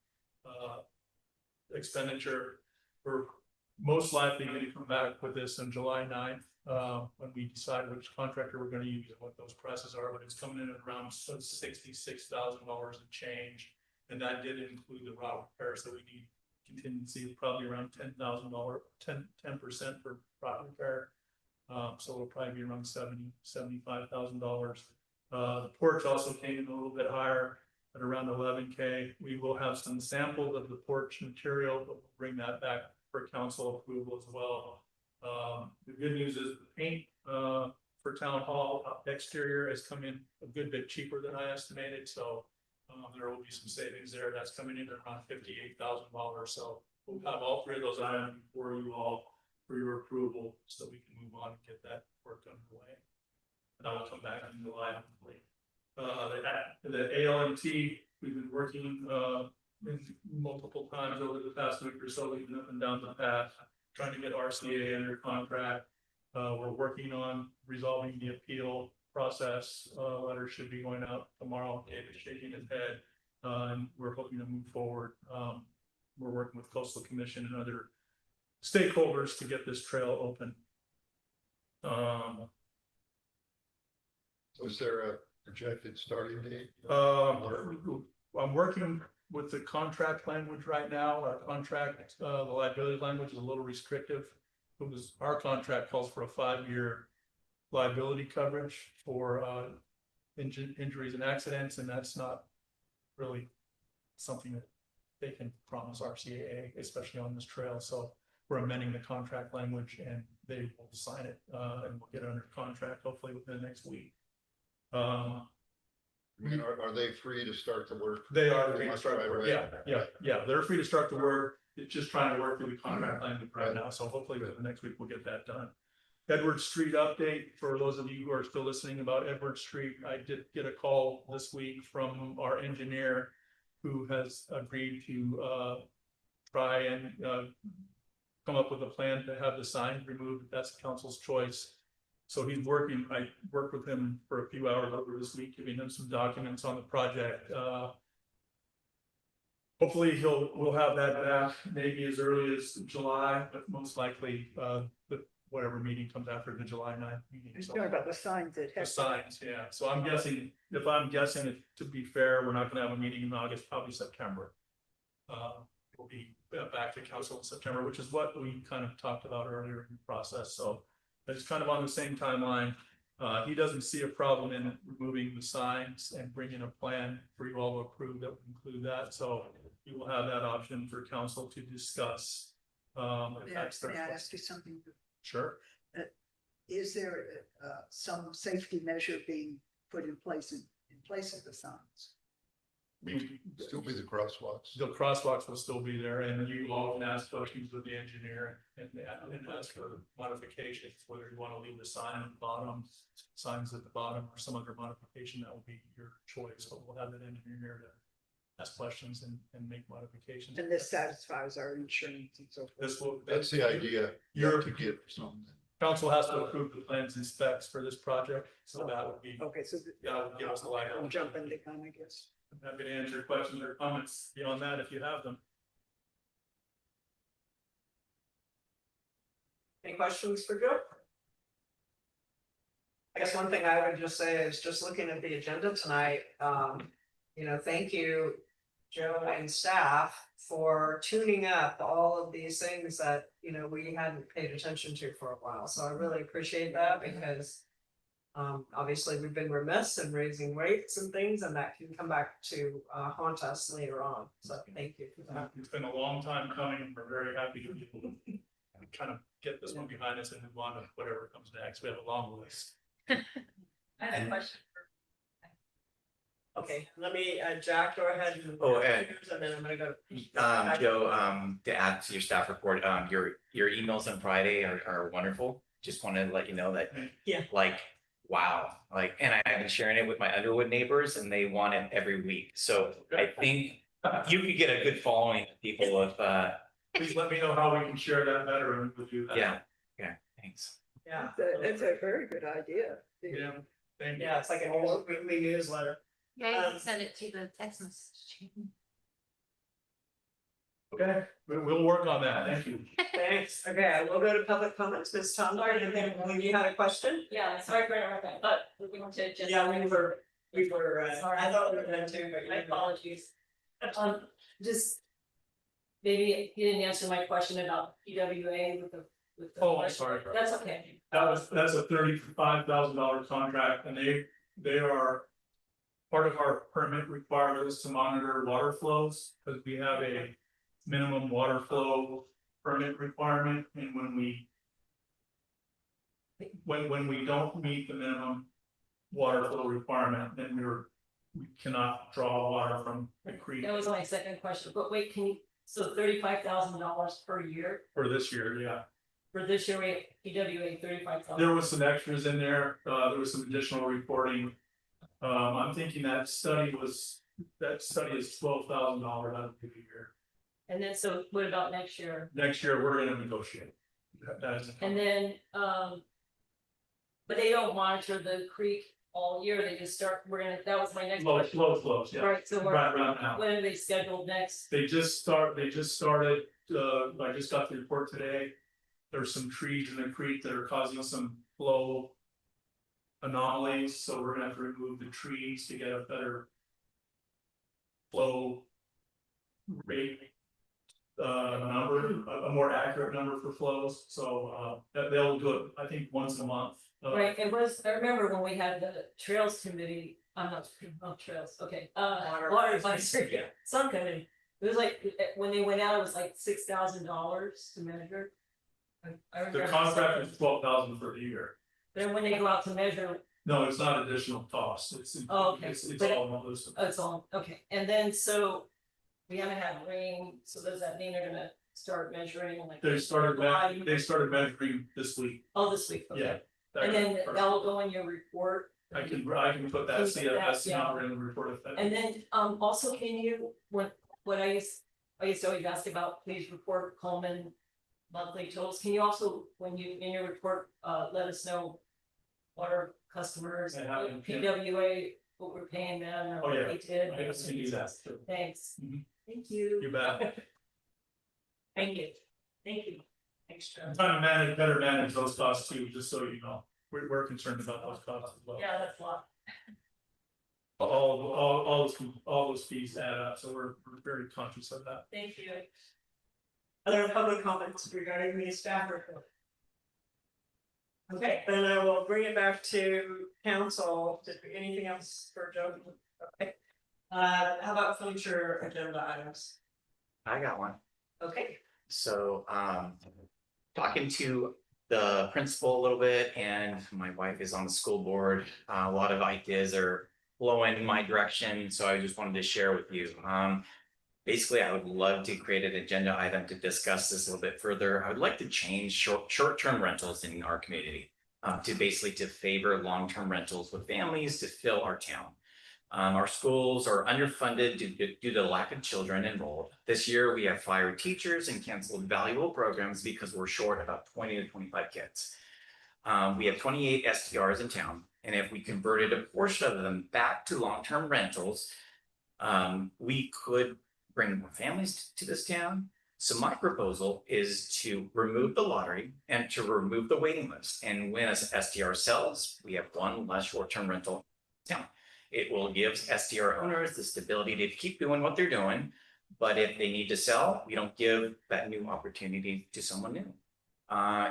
expenditure. We're most likely going to come back with this on July 9th when we decide which contractor we're going to use and what those prices are. But it's coming in at around $66,000 and change, and that did include the rot repairs that we need. Contingency probably around $10,000, 10% for rot repair. So it'll probably be around $75,000. The porch also came in a little bit higher at around $11K. We will have some samples of the porch material, but we'll bring that back for council approval as well. The good news is the paint for Town Hall exterior has come in a good bit cheaper than I estimated. So there will be some savings there. That's coming in at around $58,000. So we'll have all 3 of those items for you all for your approval, so we can move on and get that work underway. And I will come back in July. The ALMT, we've been working multiple times over the past week or so. We've been up and down the path trying to get RCA under contract. We're working on resolving the appeal process. Letter should be going out tomorrow. David's shaking his head, and we're hoping to move forward. We're working with Coastal Commission and other stakeholders to get this trail open. Was there a projected starting date? I'm working with the contract language right now. Our contract, the liability language is a little restrictive. Our contract calls for a 5-year liability coverage for injuries and accidents, and that's not really something that they can promise RCAA, especially on this trail. So we're amending the contract language, and they will sign it, and we'll get it under contract hopefully within the next week. Are they free to start the work? They are free to start the work. Yeah. They're free to start the work. It's just trying to work through the contract language right now. So hopefully within the next week we'll get that done. Edward Street update for those of you who are still listening about Edward Street. I did get a call this week from our engineer who has agreed to try and come up with a plan to have the sign removed. That's the council's choice. So he's working. I worked with him for a few hours over this week, giving him some documents on the project. Hopefully we'll have that back maybe as early as July, but most likely whatever meeting comes after the July 9th meeting. You're talking about the signs that have. The signs, yeah. So I'm guessing, if I'm guessing it, to be fair, we're not gonna have a meeting in August, probably September. We'll be back to council in September, which is what we kind of talked about earlier in the process. So it's kind of on the same timeline. He doesn't see a problem in removing the signs and bringing a plan for you all to approve that would include that. So you will have that option for council to discuss. May I ask you something? Sure. Is there some safety measure being put in place of the signs? Still be the crosswalks. The crosswalks will still be there, and you all can ask questions with the engineer and ask for modifications, whether you want to leave the sign at the bottom, signs at the bottom, or some other modification. That will be your choice, but we'll have an engineer here to ask questions and make modifications. And this satisfies our insurance and so forth. That's the idea. You're to get something. Council has to approve the plans and specs for this project, so that would be. Okay, so That would give us the light. I'll jump in the gun, I guess. I'm happy to answer questions or comments beyond that if you have them. Any questions for Joe? I guess one thing I would just say is just looking at the agenda tonight, thank you, Joe and staff, for tuning up all of these things that, we hadn't paid attention to for a while. So I really appreciate that because obviously we've been remiss in raising rates and things, and that can come back to haunt us later on. So thank you for that. It's been a long time coming. We're very happy to be able to kind of get this one behind us and move on to whatever comes next. We have a long list. I have a question. Okay, let me, Jack, go ahead and. Oh, and- And then I'm gonna go. Joe, to add to your staff report, your emails on Friday are wonderful. Just wanted to let you know that. Yeah. Like, wow, like, and I've been sharing it with my Underwood neighbors and they want it every week. So I think you could get a good following of people of, Please let me know how we can share that better and we'll do that. yeah, thanks. Yeah, It's a very good idea. Yeah, thank you. yeah, it's like a weekly newsletter. Yeah, you can send it to the text message. Okay, we'll work on that. Thank you. Thanks. Okay, I will go to public comments. Ms. Tom, I believe you had a question? Yeah, sorry for interrupting, but we want to just. Yeah, we were, Sorry. I thought we were going to, but My you. apologies. Just. Maybe you didn't answer my question about PWA with the. Oh, I'm sorry. That's okay. That's a $35,000 contract and they are. Part of our permit requires to monitor water flows, because we have a minimum water flow permit requirement, and when we don't meet the minimum water flow requirement, then we cannot draw water from the creek. That was my second question, but wait, so $35,000 per year, For this year, yeah. for this year, we PWA 35,000. There was some extras in there, there was some additional reporting. I'm thinking that study is $12,000 out of the year. And then, so what about next year? Next year, we're gonna negotiate. That is. And then, but they don't monitor the creek all year, they just start, that was my next question. Flows, yeah. Right, so Right now. when are they scheduled next? They just started, I just got the report today. There's some trees in the creek that are causing some flow anomalies, so we're gonna have to remove the trees to get a better flow rate number, a more accurate number for flows, so they'll do it, I think, once a month. Right, I remember when we had the trails committee, I'm not trails, okay, water advisory, Yeah. some committee. It was like, when they went out, it was like $6,000 to measure. I The remember. contract is $12,000 for the year. Then when they go out to measure, No, it's not additional cost, it's Oh, okay. it's But- all inclusive. oh, it's on, okay, and then so. We haven't had rain, so does that mean they're gonna start measuring like? They started volume? measuring this week, Oh, this week, okay. yeah. And then that'll go in your report. I can put that Can you put that, CFS yeah. number in the report if that. And then, also, can you, what I used to always ask about, please report Coleman monthly totals. Can you also, when you, in your report, let us know what our customers, I have it, yeah. PWA, what we're paying them, or Oh, what yeah. they did? I guess we can do that too. Thanks. Mhm. Thank you. You bet. Thank you. Thank you. Thanks, Joe. I'm trying to better manage those costs too, just so you know, we're concerned about those costs as well. Yeah, that's a lot. All those fees add up, so we're very conscious of that. Thank you. Other public comments regarding the staff report? Okay, then I will bring it back to council. Anything else for Joe? Okay. How about future agenda items? I got one. Okay, So, talking to the principal a little bit, and my wife is on the school board, a lot of ideas are flowing in my direction, so I just wanted to share with you. Basically, I would love to create an agenda item to discuss this a little bit further. I would like to change short-term rentals in our community, to favor long-term rentals with families to fill our town. Our schools are underfunded due to the lack of children enrolled. This year, we have fired teachers and canceled valuable programs because we're short about 20 to 25 kids. We have 28 STRs in town, and if we converted a portion of them back to long-term rentals, we could bring more families to this town. So my proposal is to remove the lottery and to remove the waiting list. And when a STR sells, we have one less short-term rental in town. It will give STR owners the stability to keep doing what they're doing. But if they need to sell, we don't give that new opportunity to someone new.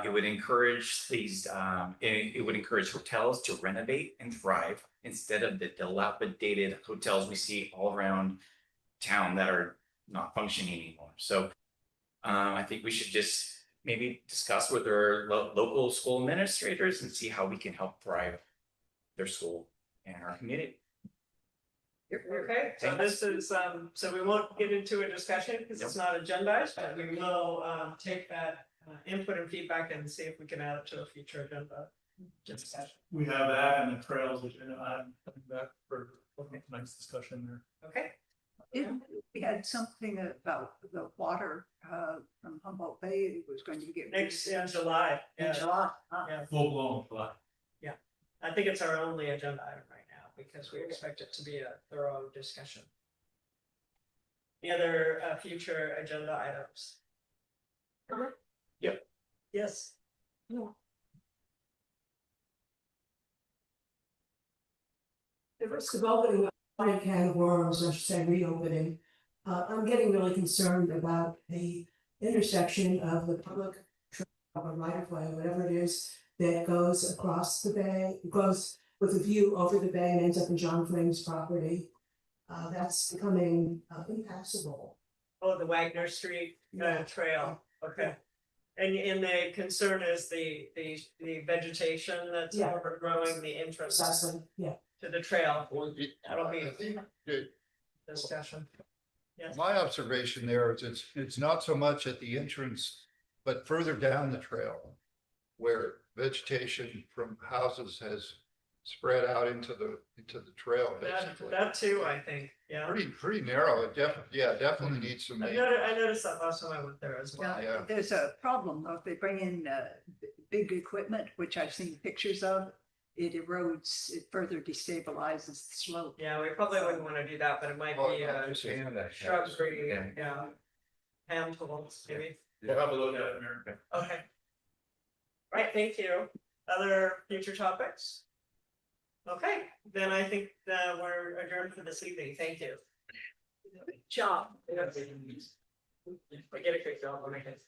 It would encourage it would encourage hotels to renovate and thrive instead of the dilapidated hotels we see all around town that are not functioning anymore. So I think we should just maybe discuss with our local school administrators and see how we can help thrive their school and our community. Okay, so this is, so we won't get into a discussion because it's not agendized, but we will, take that input and feedback and see if we can add it to a future agenda discussion. We have that and the trails, which I'm coming back for tonight's discussion there. Okay, We had something about the water, from Humboldt Bay, it was going to get. next, in July. In Yeah. July, Yeah. Full blown, but I think it's our only agenda item right now because we expect it to be a thorough discussion. Any other future agenda items? Yep. Yes. If it's developing a can of worms, I should say reopening, I'm getting really concerned about the intersection of the public trail or right of way, whatever it is, that goes across the bay, goes with a view over the bay and ends up in John Flame's property. That's becoming impassable. Oh, the Wagner Street trail, okay. And the concern is the vegetation that's Yeah. overgrowing the entrance Precisely, yeah. to the trail. That'll I be think that discussion. Yes, my observation there is it's not so much at the entrance, but further down the trail. Where vegetation from houses has spread out into the trail, basically. that too, I think, yeah. Pretty narrow, it definitely needs some. I noticed that last time I went there as well. Yeah. There's a problem though, if they bring in big equipment, which I've seen pictures of, it erodes, it further destabilizes the slope. Yeah, we probably wouldn't want to do that, but it might be shrubbery, yeah. Hand tools, maybe. we'll have a look at it, America. Okay. Right, thank you. Other future topics? Okay, then I think that we're adjourned for this evening. Thank you. Job. We get a quick job on it.